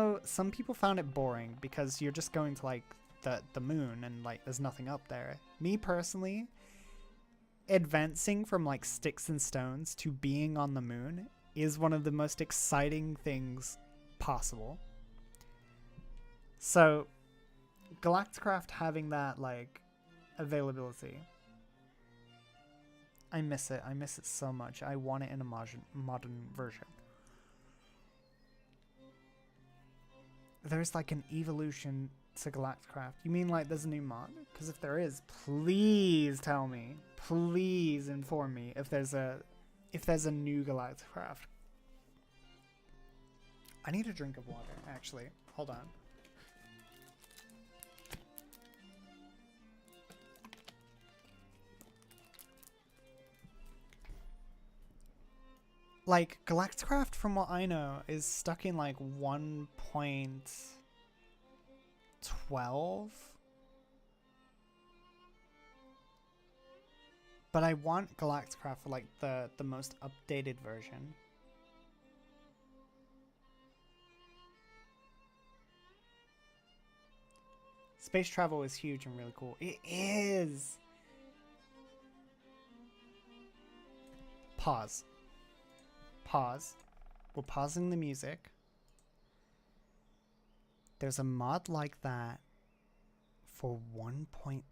though some people found it boring because you're just going to like the moon and like there's nothing up there. Me personally, advancing from like sticks and stones to being on the moon is one of the most exciting things possible. So Galacticraft having that like availability, I miss it. I miss it so much. I want it in a modern version. There's like an evolution to 𝗏𝗏𝗏craft? You mean like there's a new mod? Because if there is, please tell me. Please inform me if there's a new 𝗏𝗏𝗏craft. I need a drink of water, actually. Hold on. Like, 𝗏𝗏𝗏craft, from what I know, is stuck in like 1.12. But I want 𝗏𝗏𝗏craft for like the most updated version. Space travel is huge and really cool. It is! Pause. Pause. We're pausing the music. There's a mod like that for 1.20.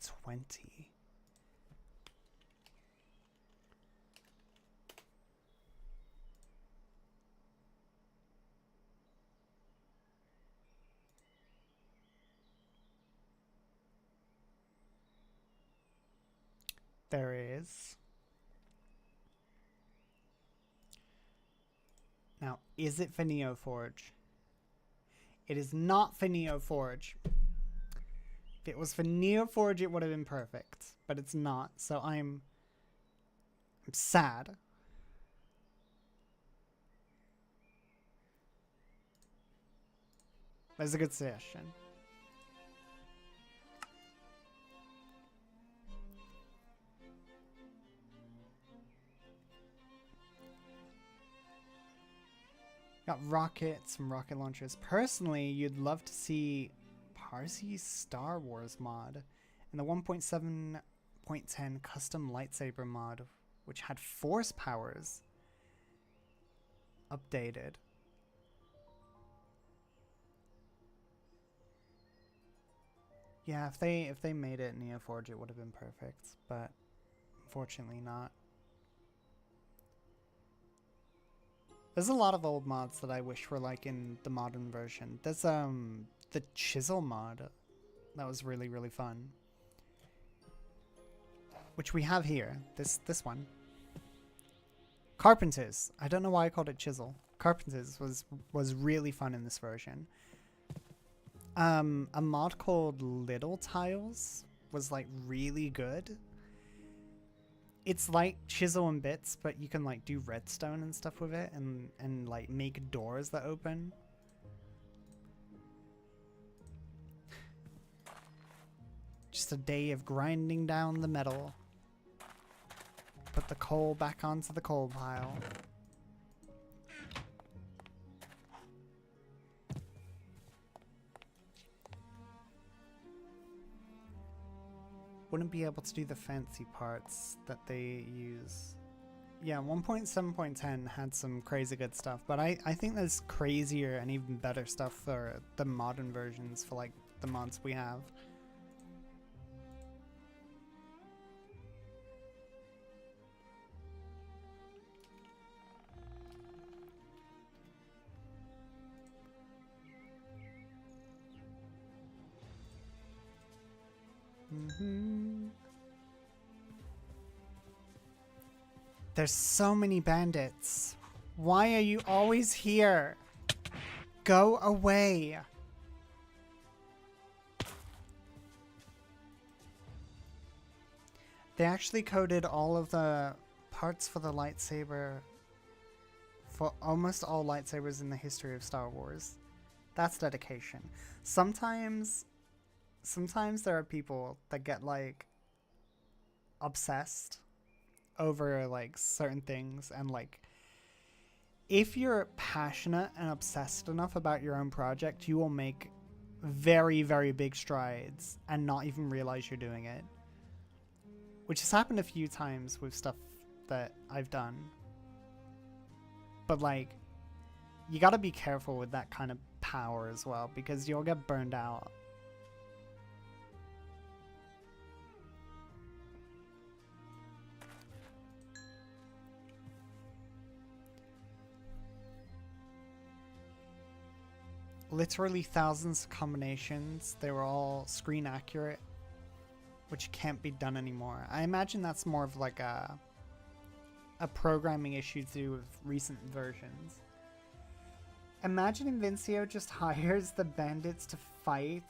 There is. Now, is it for NeoForge? It is not for NeoForge. If it was for NeoForge, it would have been perfect, but it's not. So I'm sad. That's a good suggestion. Got rockets, some rocket launchers. Personally, you'd love to see 𝗏𝗲𝗄𝗏 Star Wars mod and the 1.7.10 custom lightsaber mod, which had force powers updated. Yeah, if they made it NeoForge, it would have been perfect, but unfortunately not. There's a lot of old mods that I wish were like in the modern version. There's the chisel mod that was really, really fun, which we have here. This one. Carpenters. I don't know why I called it chisel. Carpenters was really fun in this version. A mod called Little Tiles was like really good. It's like chisel and bits, but you can like do redstone and stuff with it and like make doors that open. Just a day of grinding down the metal. Put the coal back onto the coal pile. Wouldn't be able to do the fancy parts that they use. Yeah, 1.7.10 had some crazy good stuff, but I think there's crazier and even better stuff for the modern versions for like the mods we have. There's so many bandits. Why are you always here? Go away. They actually coded all of the parts for the lightsaber for almost all lightsabers in the history of Star Wars. That's dedication. Sometimes there are people that get like obsessed over like certain things, and like if you're passionate and obsessed enough about your own project, you will make very, very big strides and not even realize you're doing it, which has happened a few times with stuff that I've done. But like, you got to be careful with that kind of power as well, because you'll get burned out. literally thousands of combinations. They were all screen accurate, which can't be done anymore. I imagine that's more of like a programming issue to do with recent versions. Imagine 𝗏𝗏𝗏 just hires the bandits to fight,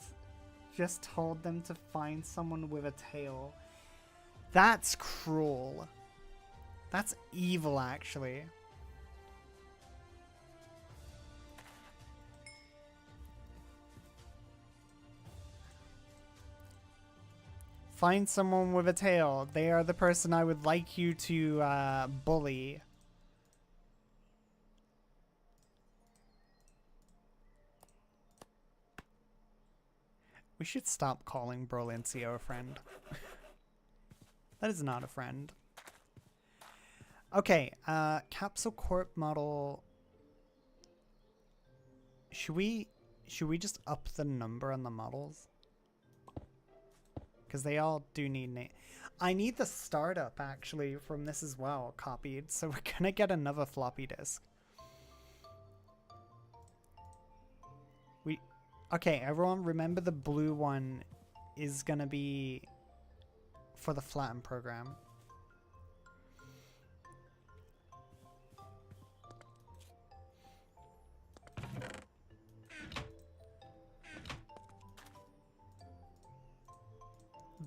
just told them to find someone with a tail. That's cruel. That's evil, actually. Find someone with a tail. They are the person I would like you to bully. We should stop calling 𝗏𝗏𝗏 a friend. That is not a friend. Okay, Capsule Corp model. Should we just up the number on the models? Because they all do need name. I need the startup actually from this as well copied, so we're gonna get another floppy disk. Okay, everyone remember the blue one is gonna be for the flatten program.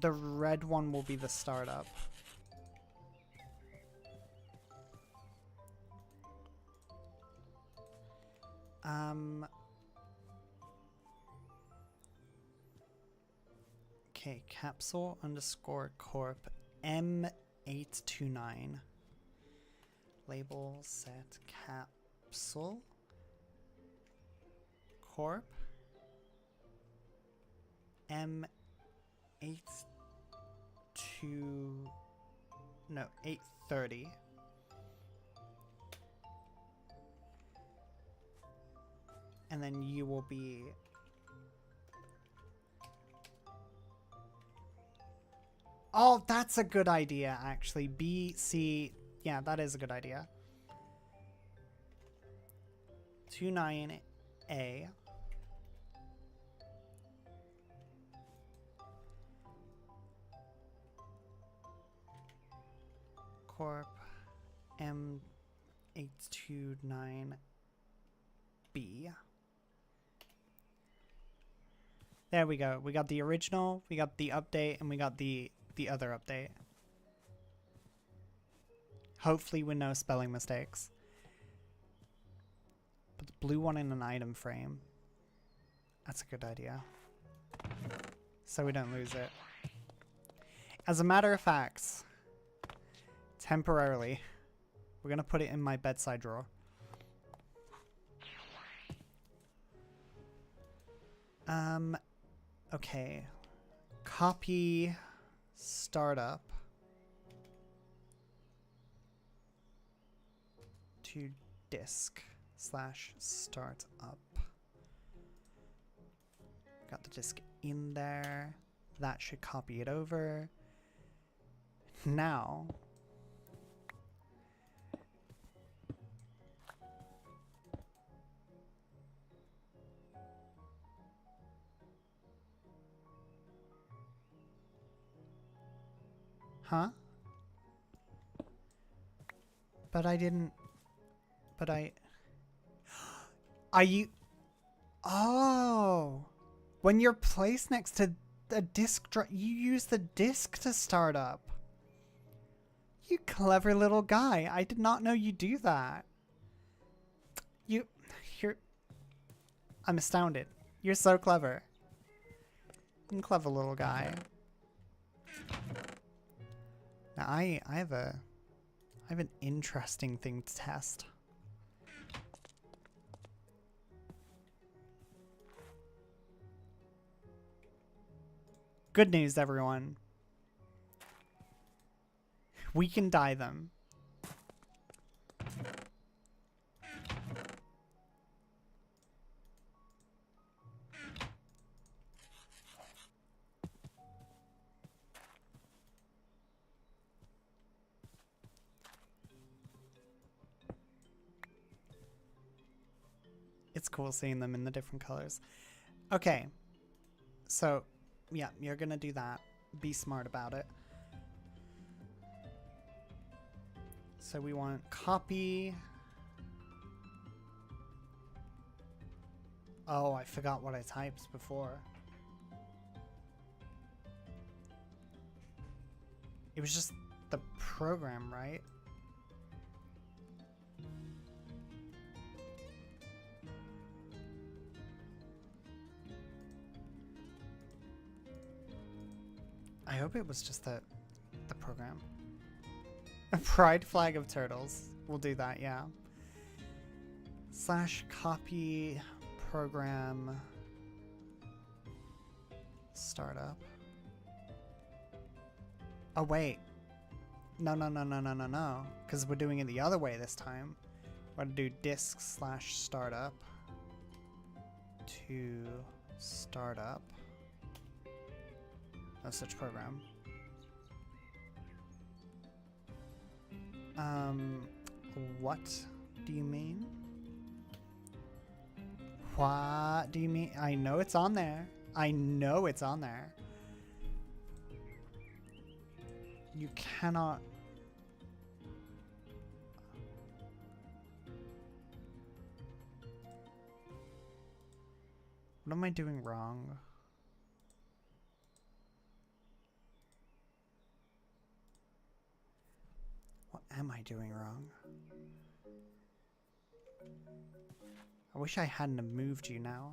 The red one will be the startup. Okay, Capsule_Corp M829. Label set Capsule Corp M830. And then you will be oh, that's a good idea, actually. BC, yeah, that is a good idea. 29A. Corp M829B. There we go. We got the original, we got the update, and we got the other update. Hopefully with no spelling mistakes. Put the blue one in an item frame. That's a good idea. So we don't lose it. As a matter of fact, temporarily, we're gonna put it in my bedside drawer. Okay. Copy startup to disk/startup. Got the disk in there. That should copy it over. Now, huh? But I didn't. But I. Are you. Oh! When you're placed next to a disk drive, you use the disk to start up. You clever little guy. I did not know you do that. You're. I'm astounded. You're so clever. You're a clever little guy. Now I have an interesting thing to test. Good news, everyone. We can dye them. It's cool seeing them in the different colors. Okay. So, yeah, you're gonna do that. Be smart about it. So we want copy. Oh, I forgot what I typed before. It was just the program, right? I hope it was just the program. A pride flag of turtles. We'll do that, yeah. / copy program startup. Oh wait. No. Because we're doing it the other way this time. We're gonna do disk / startup to startup. No such program. What do you mean? What do you mean? I know it's on there. I know it's on there. You cannot. What am I doing wrong? What am I doing wrong? I wish I hadn't have moved you now.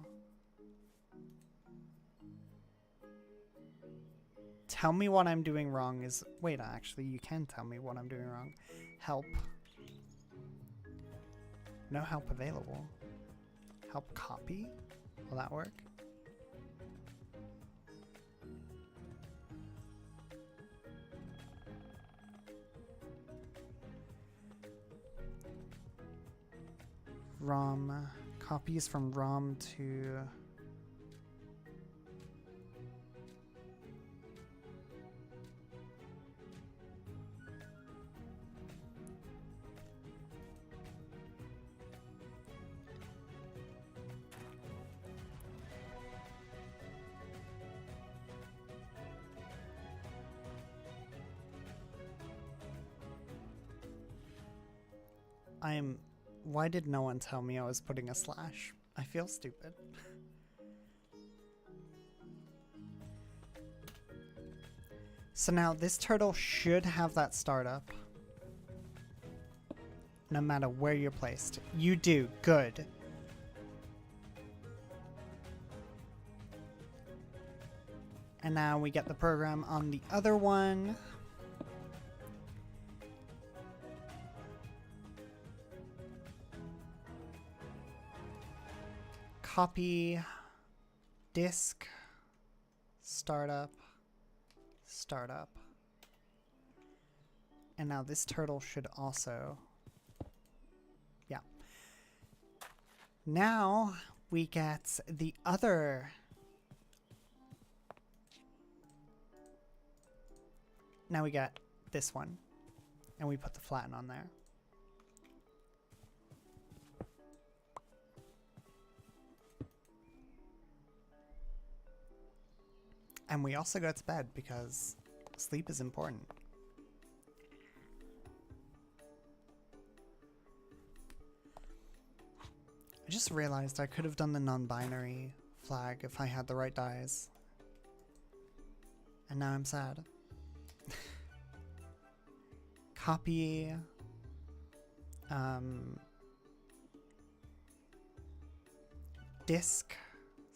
Tell me what I'm doing wrong is... Wait, actually, you can tell me what I'm doing wrong. Help. No help available. Help copy? Will that work? ROM. Copies from ROM to... Why did no one tell me I was putting a /? I feel stupid. So now this turtle should have that startup. No matter where you're placed. You do. Good. And now we get the program on the other one. Copy, disk, startup, startup. And now this turtle should also, yeah. Now we get the other. Now we got this one, and we put the flatten on there. And we also go to bed because sleep is important. I just realized I could have done the non-binary flag if I had the right dies. And now I'm sad. Copy. Disk /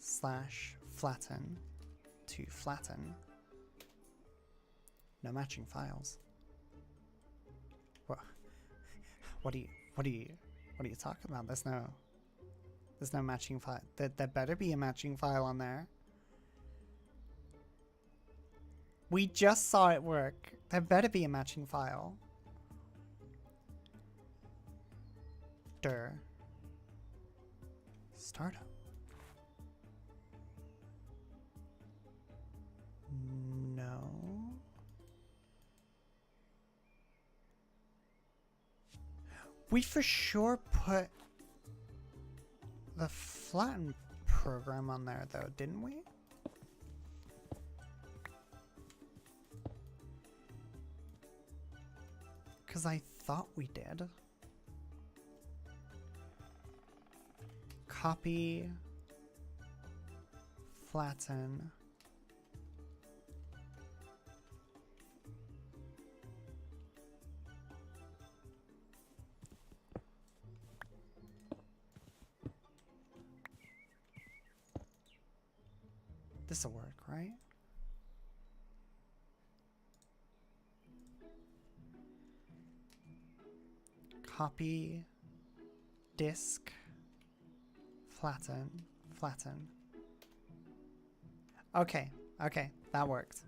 flatten to flatten. No matching files. What are you talking about? There's no matching file. There better be a matching file on there. We just saw it work. There better be a matching file. Startup. No. We for sure put... the flatten program on there though, didn't we? Because I thought we did. Copy, flatten. This'll work, right? Copy, disk, flatten, flatten. Okay, okay, that worked.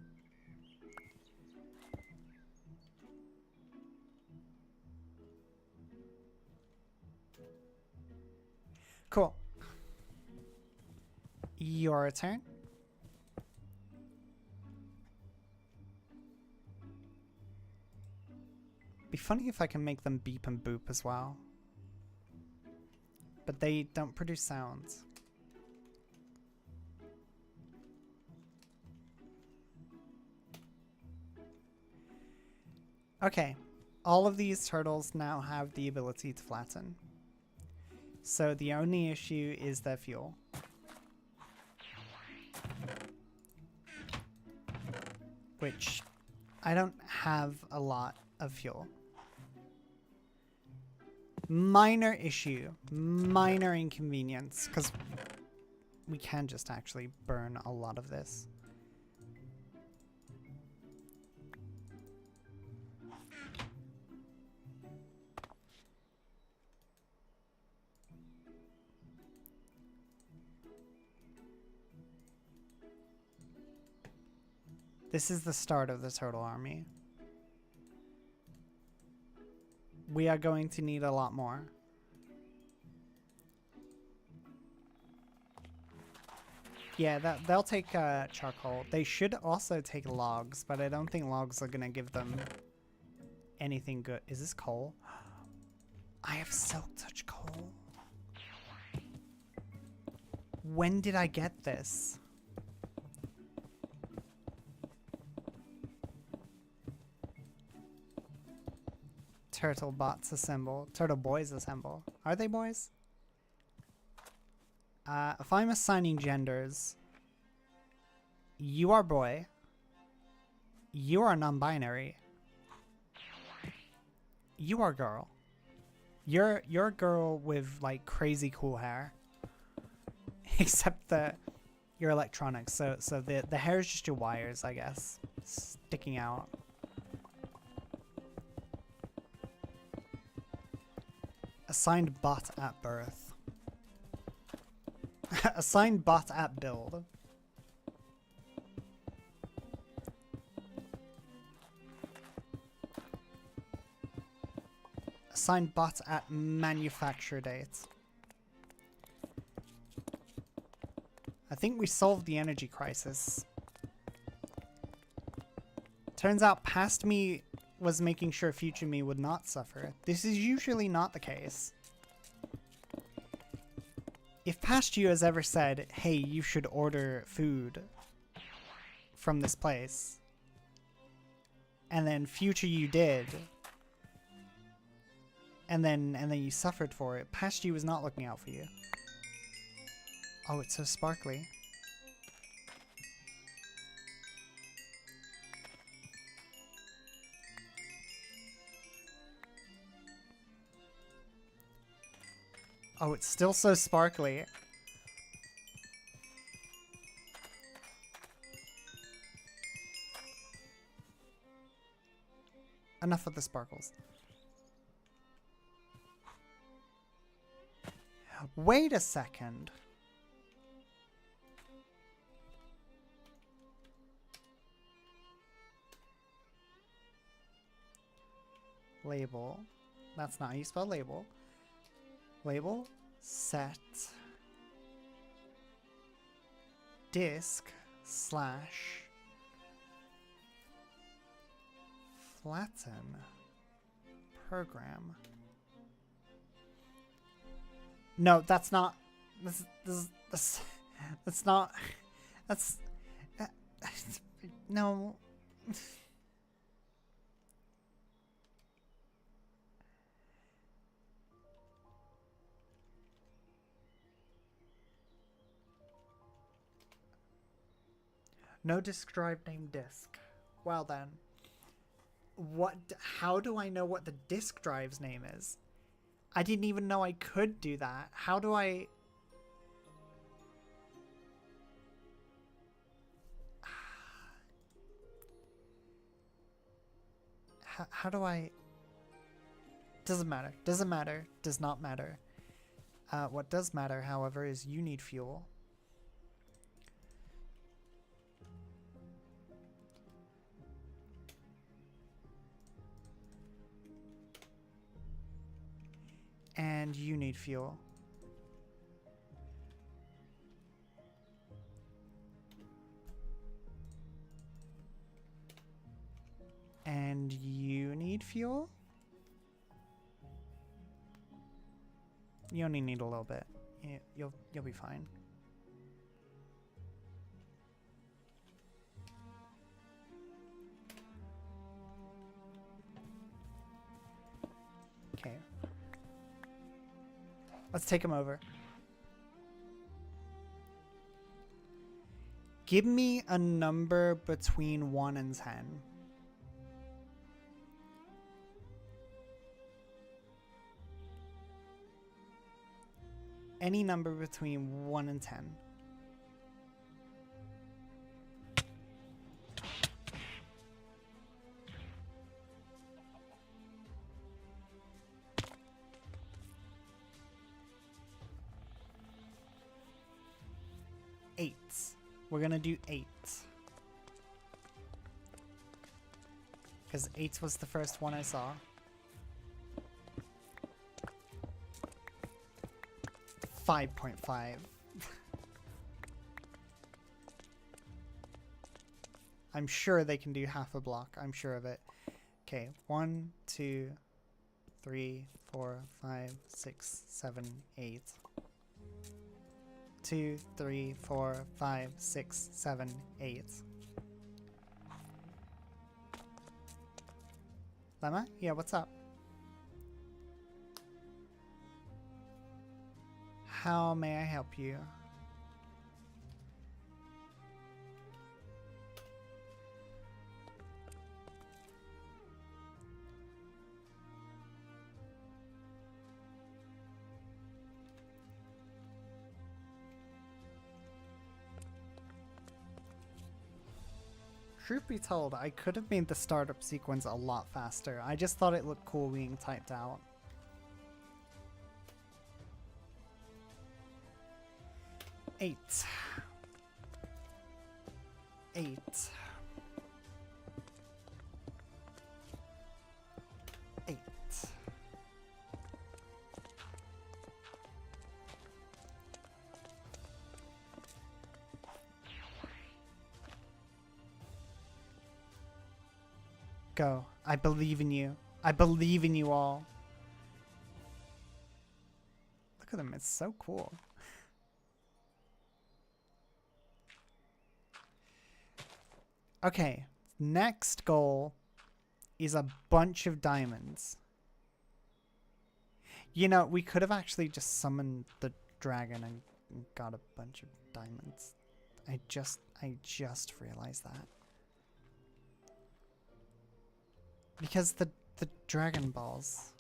Cool. Your turn. Be funny if I can make them beep and boop as well. But they don't produce sounds. Okay, all of these turtles now have the ability to flatten. So the only issue is their fuel. Which I don't have a lot of fuel. Minor issue, minor inconvenience, because we can just actually burn a lot of this. This is the start of the turtle army. We are going to need a lot more. Yeah, they'll take charcoal. They should also take logs, but I don't think logs are gonna give them anything good. Is this coal? I have silk touch coal. When did I get this? Turtle bots assemble. Turtle boys assemble. Are they boys? If I'm assigning genders, you are boy. You are non-binary. You are girl. You're a girl with like crazy cool hair. Except that you're electronics, so the hair is just your wires, I guess, sticking out. Assigned bot at birth. Assigned bot at build. Assigned bot at manufacture date. I think we solved the energy crisis. Turns out past me was making sure future me would not suffer. This is usually not the case. If past you has ever said, hey, you should order food from this place, and then future you did, and then you suffered for it, past you was not looking out for you. Oh, it's so sparkly. Oh, it's still so sparkly. Enough of the sparkles. Wait a second. Label. That's not how you spell label. Label, set, disk, slash, flatten, program. No, that's not That's not. That's. No. No disk drive named disk. Well then. How do I know what the disk drive's name is? I didn't even know I could do that. How do I... How do I... Doesn't matter. Doesn't matter. Does not matter. What does matter, however, is you need fuel. And you need fuel. And you need fuel? You only need a little bit. You'll be fine. Okay. Let's take him over. Give me a number between 1 and 10. Any number between 1 and 10. We're gonna do 8. Because 8 was the first one I saw. 5.5. I'm sure they can do half a block. I'm sure of it. Okay, 1, 2, 3, 4, 5, 6, 7, 8. 2, 3, 4, 5, 6, 7, 8. Lemma? Yeah, what's up? How may I help you? Truth be told, I could have made the startup sequence a lot faster. I just thought it looked cool being typed out. Eight. 8. Go. I believe in you. I believe in you all. Look at them. It's so cool. Okay. Next goal is a bunch of diamonds. You know, we could have actually just summoned the dragon and got a bunch of diamonds. I just realized that. Because the Dragon Balls,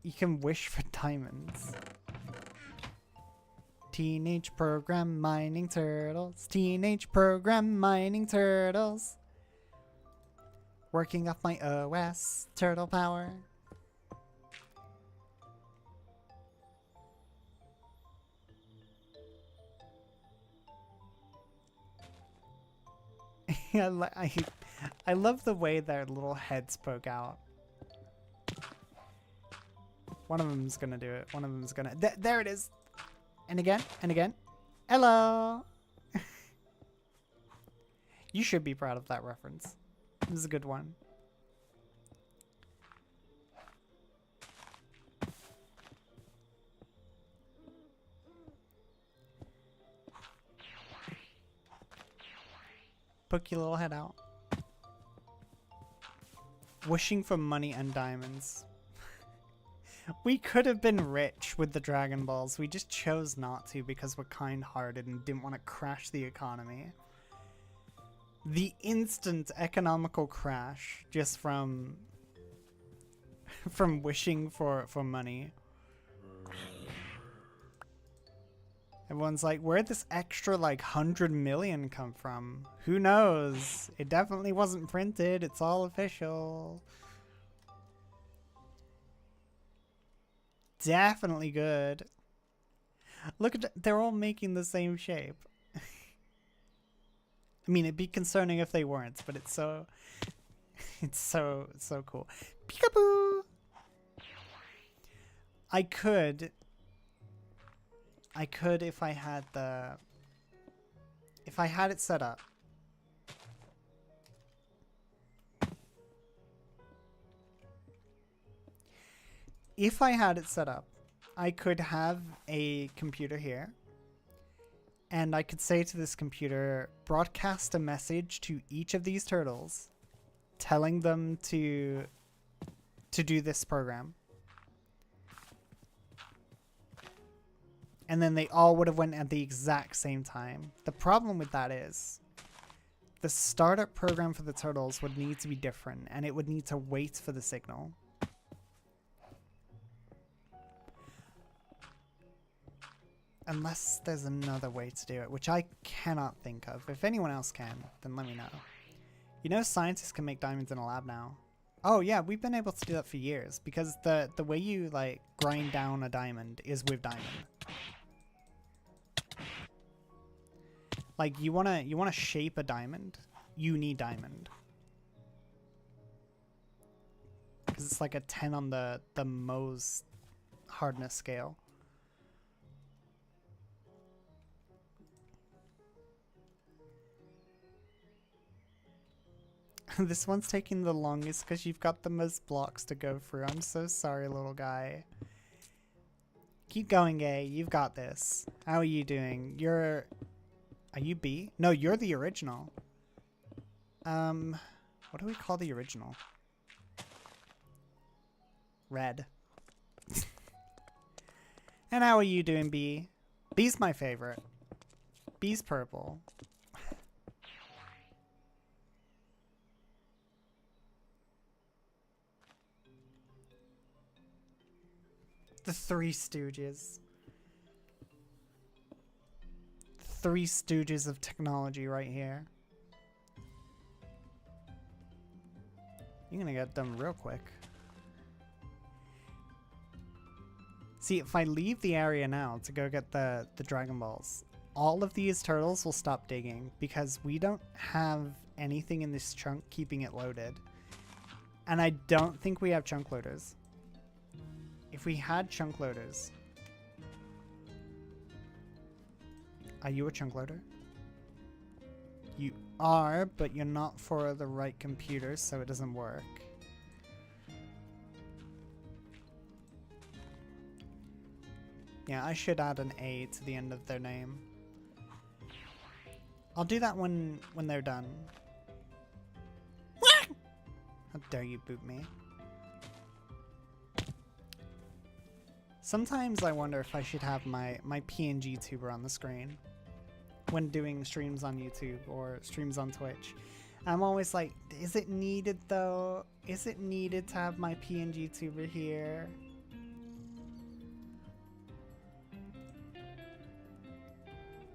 you can wish for diamonds. Teenage program mining turtles. Teenage program mining turtles. Working off my OS. Turtle power. I love the way their little heads poke out. One of them's gonna do it. One of them's gonna... there it is! And again, and again. Hello! You should be proud of that reference. This is a good one. Poke your little head out. Wishing for money and diamonds. We could have been rich with the Dragon Balls. We just chose not to because we're kind-hearted and didn't want to crash the economy. The instant economical crash just from wishing for money. Everyone's like, where'd this extra like 100 million come from? Who knows? It definitely wasn't printed. It's all official. Definitely good. Look at they're all making the same shape. I mean, it'd be concerning if they weren't, but it's so cool. Peekaboo! I could if I had it set up. If I had it set up, I could have a computer here, and I could say to this computer, broadcast a message to each of these turtles, telling them to do this program. And then they all would have went at the exact same time. The problem with that is the startup program for the turtles would need to be different, and it would need to wait for the signal. Unless there's another way to do it, which I cannot think of. If anyone else can, then let me know. You know, scientists can make diamonds in a lab now. Oh yeah, we've been able to do that for years because the way you like grind down a diamond is with diamond. Like you wanna shape a diamond, you need diamond. Because it's like a 10 on the Mohs hardness scale. This one's taking the longest because you've got the most blocks to go through. I'm so sorry, little guy. Keep going, A. You've got this. How are you doing? Are you B? No, you're the original. What do we call the original? Red. And how are you doing, B? B's my favorite. B's purple. The Three Stooges. Three Stooges of technology right here. You're gonna get done real quick. See, if I leave the area now to go get the Dragon Balls, all of these turtles will stop digging because we don't have anything in this chunk keeping it loaded. And I don't think we have chunk loaders. If we had chunk loaders... Are you a chunk loader? You are, but you're not for the right computer, so it doesn't work. Yeah, I should add an A to the end of their name. I'll do that when they're done. How dare you boot me? Sometimes I wonder if I should have my PNG tuber on the screen when doing streams on YouTube or streams on Twitch. I'm always like, is it needed though? Is it needed to have my PNG tuber here?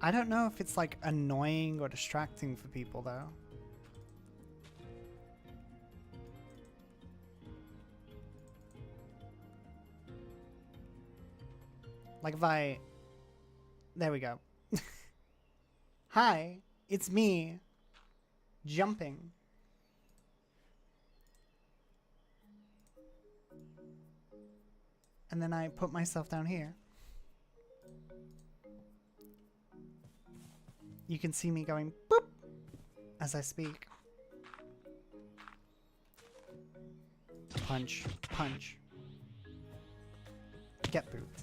I don't know if it's like annoying or distracting for people though. Like if I... There we go. Hi, it's me. Jumping. And then I put myself down here. You can see me going boop as I speak. Punch, punch. Get booped.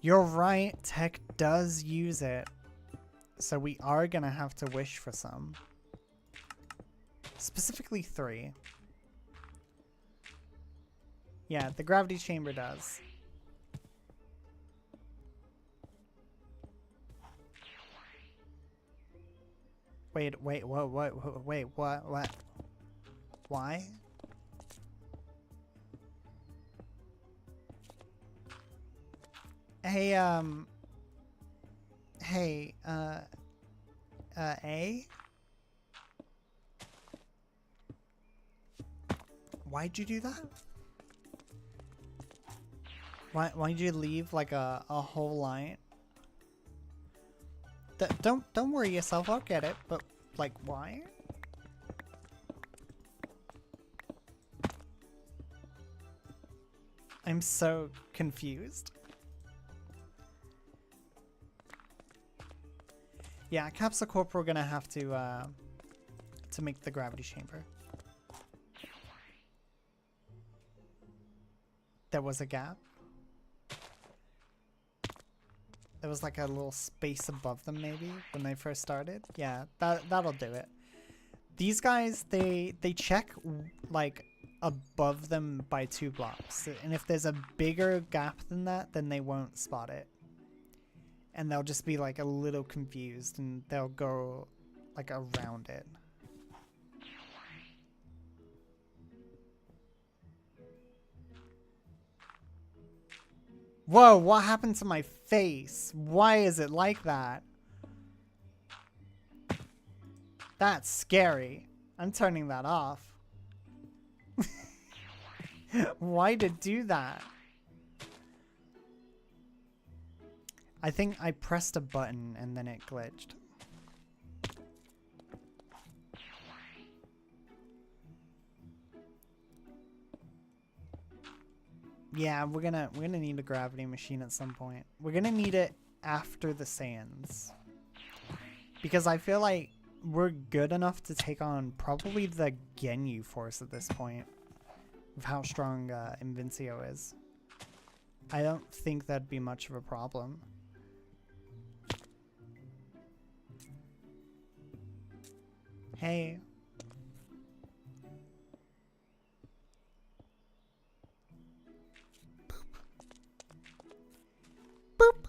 You're right, tech does use it. So we are gonna have to wish for some. Specifically 3. Yeah, the gravity chamber does. Wait, wait, what? Why? Hey, hey, A? Why'd you do that? Why'd you leave like a whole line? Don't worry yourself, I'll get it, but like why? I'm so confused. Yeah, Capsule Corp we're gonna have to make the gravity chamber. There was a gap. There was like a little space above them maybe when they first started. Yeah, that'll do it. These guys, they check like above them by 2 blocks. And if there's a bigger gap than that, then they won't spot it. And they'll just be like a little confused and they'll go like around it. Whoa, what happened to my face? Why is it like that? That's scary. I'm turning that off. Why did it do that? I think I pressed a button and then it glitched. Yeah, we're gonna need a gravity machine at some point. We're gonna need it after the sands. Because I feel like we're good enough to take on probably the Ginyu force at this point. Of how strong 𝗵𝗏𝗖𝗄 is. I don't think that'd be much of a problem. Hey. Boop. Boop.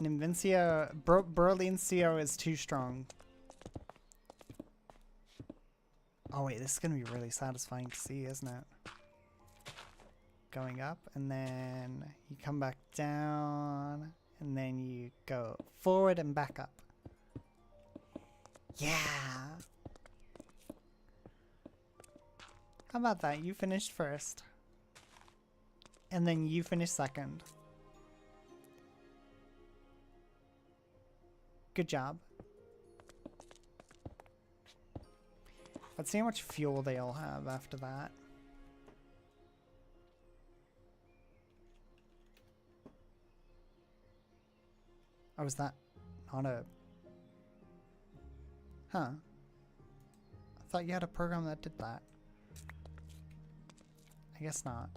And Invencio, Berlincio is too strong. Oh wait, this is gonna be really satisfying to see, isn't it? Going up, and then you come back down, and then you go forward and back up. Yeah! How about that? You finished first. And then you finished second. Good job. Let's see how much fuel they all have after that. Oh, is that not a... Huh. I thought you had a program that did that. I guess not.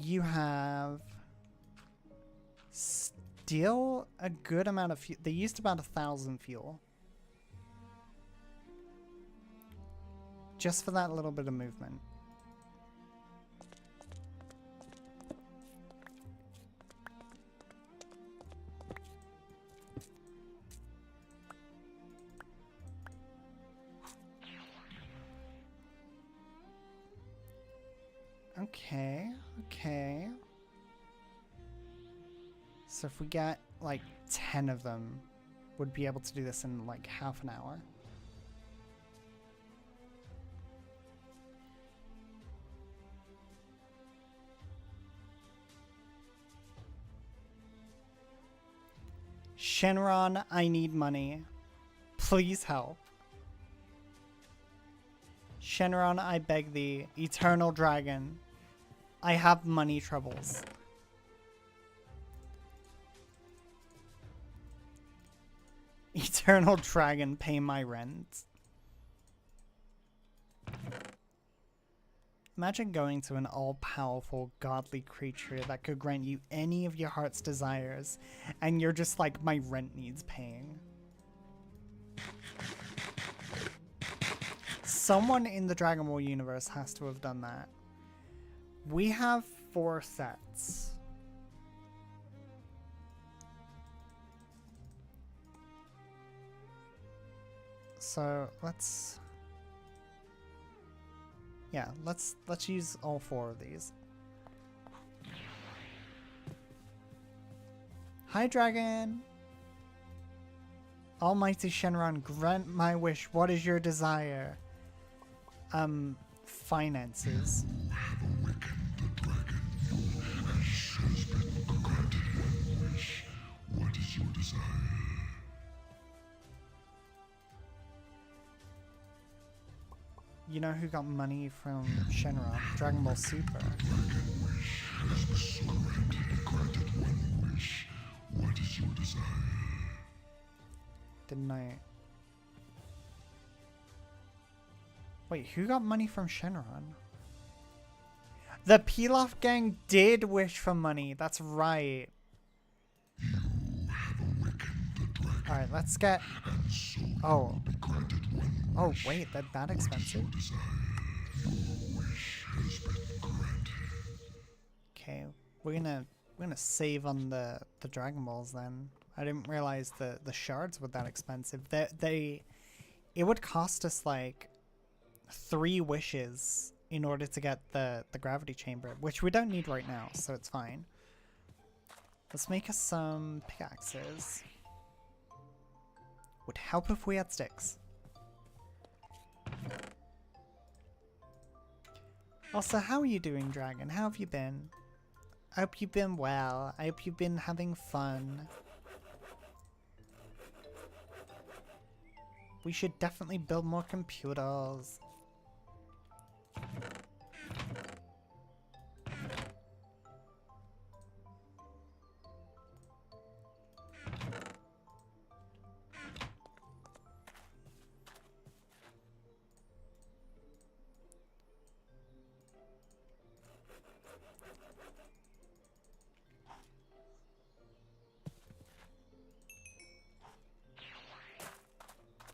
You have still a good amount of fuel. They used about 1,000 fuel. Just for that little bit of movement. Okay, okay. So if we get like 10 of them, we'd be able to do this in like half an hour. Shenron, I need money. Please help. Shenron, I beg thee, eternal dragon. I have money troubles. Eternal dragon, pay my rent. Imagine going to an all-powerful, godly creature that could grant you any of your heart's desires, and you're just like, my rent needs paying. Someone in the Dragon Ball universe has to have done that. We have 4 sets. So let's use all 4 of these. Hi, dragon. Almighty Shenron, grant my wish. What is your desire? Finances. What is your desire? You know who got money from Shenron? Dragon Ball Super. What is your desire? Didn't I? Wait, who got money from Shenron? The Pilaf gang did wish for money. That's right. Alright, let's get... Oh. Oh, wait, that expensive? Okay, we're gonna save on the Dragon Balls then. I didn't realize the shards were that expensive. It would cost us like 3 wishes in order to get the gravity chamber, which we don't need right now, so it's fine. Let's make us some pickaxes. Would help if we had sticks. Also, how are you doing, Dragon? How have you been? I hope you've been well. I hope you've been having fun. We should definitely build more computers.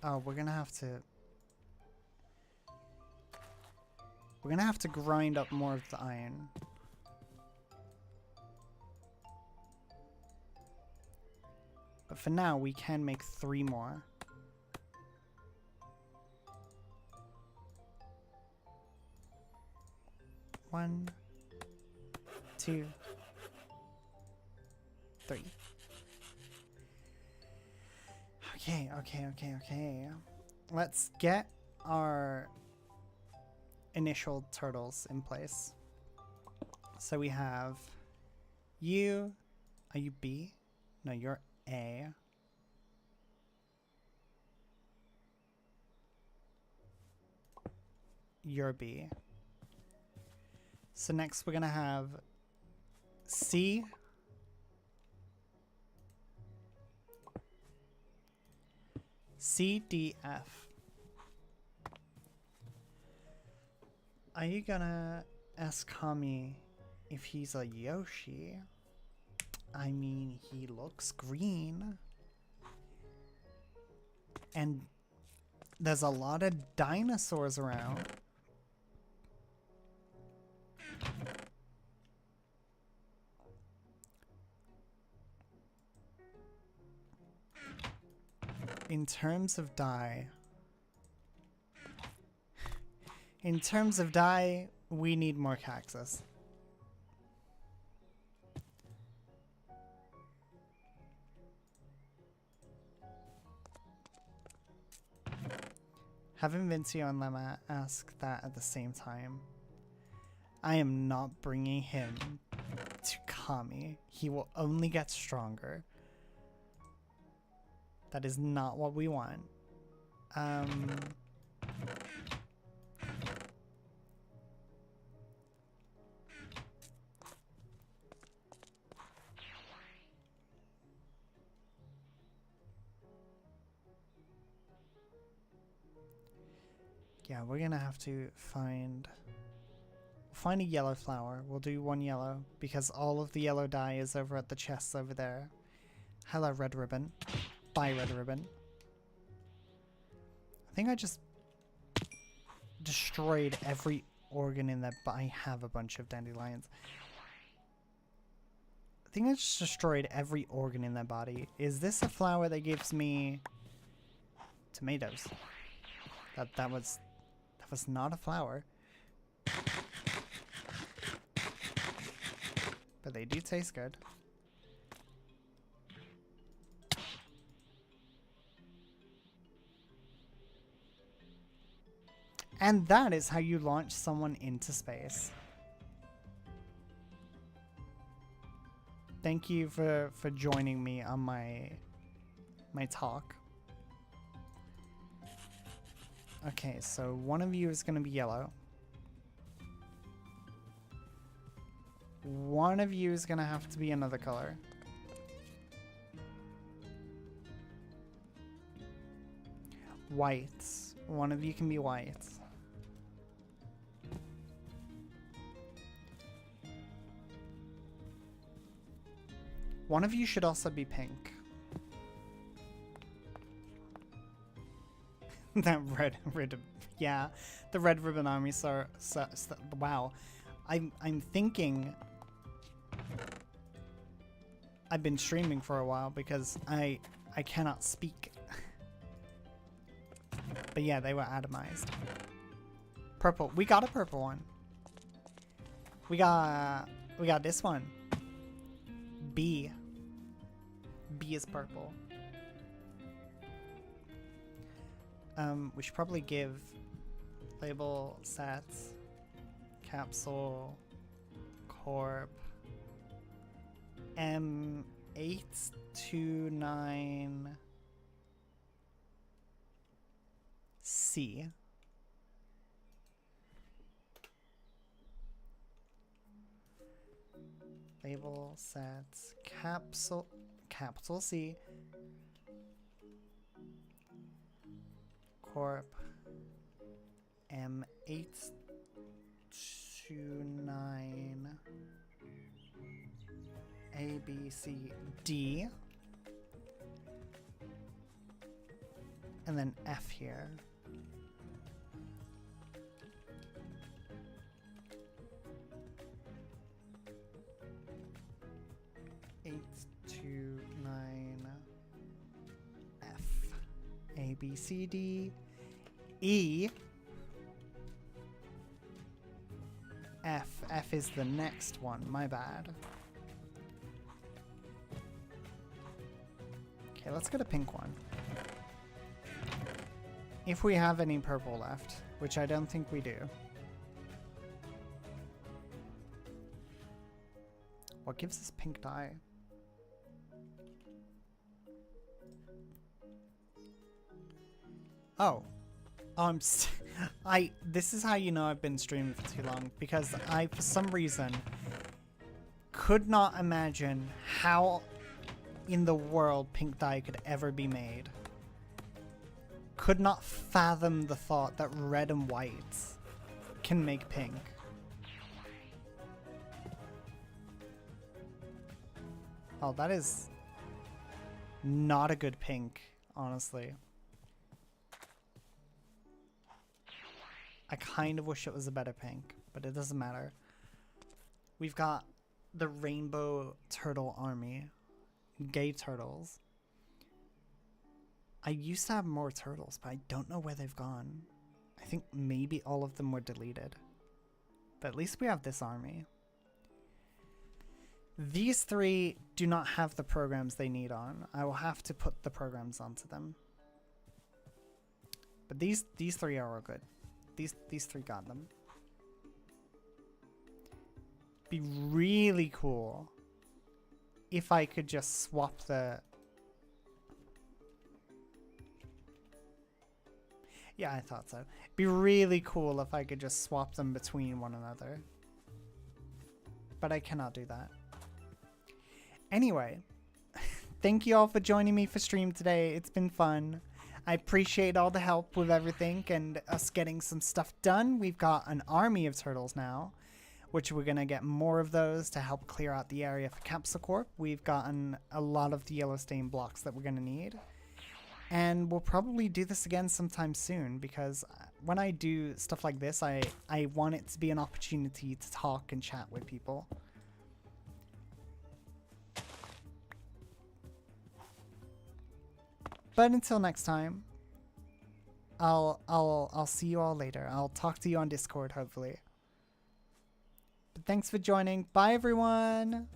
Oh, we're gonna have to grind up more of the iron. But for now, we can make 3 more. One, 2, 3. Okay. Let's get our initial turtles in place. So we have you. Are you B? No, you're A. You're B. So next we're gonna have C. C, D, F. Are you gonna ask Kami if he's a Yoshi? I mean, he looks green. And there's a lot of dinosaurs around. In terms of dye, we need more cactus. Having Vincio and Lemma ask that at the same time. I am not bringing him to Kami. He will only get stronger. That is not what we want. Um, yeah, we're gonna have to find a yellow flower. We'll do one yellow because all of the yellow dye is over at the chests over there. Hello, red ribbon. Bye, red ribbon. I think I just destroyed every organ in there, but I have a bunch of dandelions. I think I just destroyed every organ in their body. Is this a flower that gives me tomatoes? That was not a flower. But they do taste good. And that is how you launch someone into space. Thank you for joining me on my talk. Okay, so one of you is going to be yellow. One of you is going to have to be another color. White. One of you can be white. One of you should also be pink. That red ribbon. Yeah, the red ribbon army. So wow. I'm thinking I've been streaming for a while because I cannot speak. But yeah, they were atomized. Purple. We got a purple one. We got this one. B. B is purple. We should probably give label sets Capsule Corp 𝗏𝗡𝗏𝗄𝗏 label sets capital C Corp 𝗏𝗡𝗏𝗄𝗏 A, B, C, D. And then F here. F. A, B, C, D. E. F. F is the next one. My bad. Okay, let's get a pink one. If we have any purple left, which I don't think we do. What gives us pink dye? Oh. This is how you know I've been streaming for too long, because I, for some reason, could not imagine how in the world pink dye could ever be made. Could not fathom the thought that red and white can make pink. Oh, that is not a good pink, honestly. I kind of wish it was a better pink, but it doesn't matter. We've got the rainbow turtle army. Gay turtles. I used to have more turtles, but I don't know where they've gone. I think maybe all of them were deleted. But at least we have this army. These three do not have the programs they need on. I will have to put the programs onto them. But these three are all good. These three got them. Be really cool if I could just swap the... Yeah, I thought so. Be really cool if I could just swap them between one another. But I cannot do that. Anyway, thank you all for joining me for stream today. It's been fun. I appreciate all the help with everything and us getting some stuff done. We've got an army of turtles now, which we're going to get more of those to help clear out the area for Capsule Corp. We've gotten a lot of the yellow stain blocks that we're going to need. And we'll probably do this again sometime soon, because when I do stuff like this, I want it to be an opportunity to talk and chat with people. But until next time, I'll see you all later. I'll talk to you on Discord, hopefully. But thanks for joining. Bye, everyone.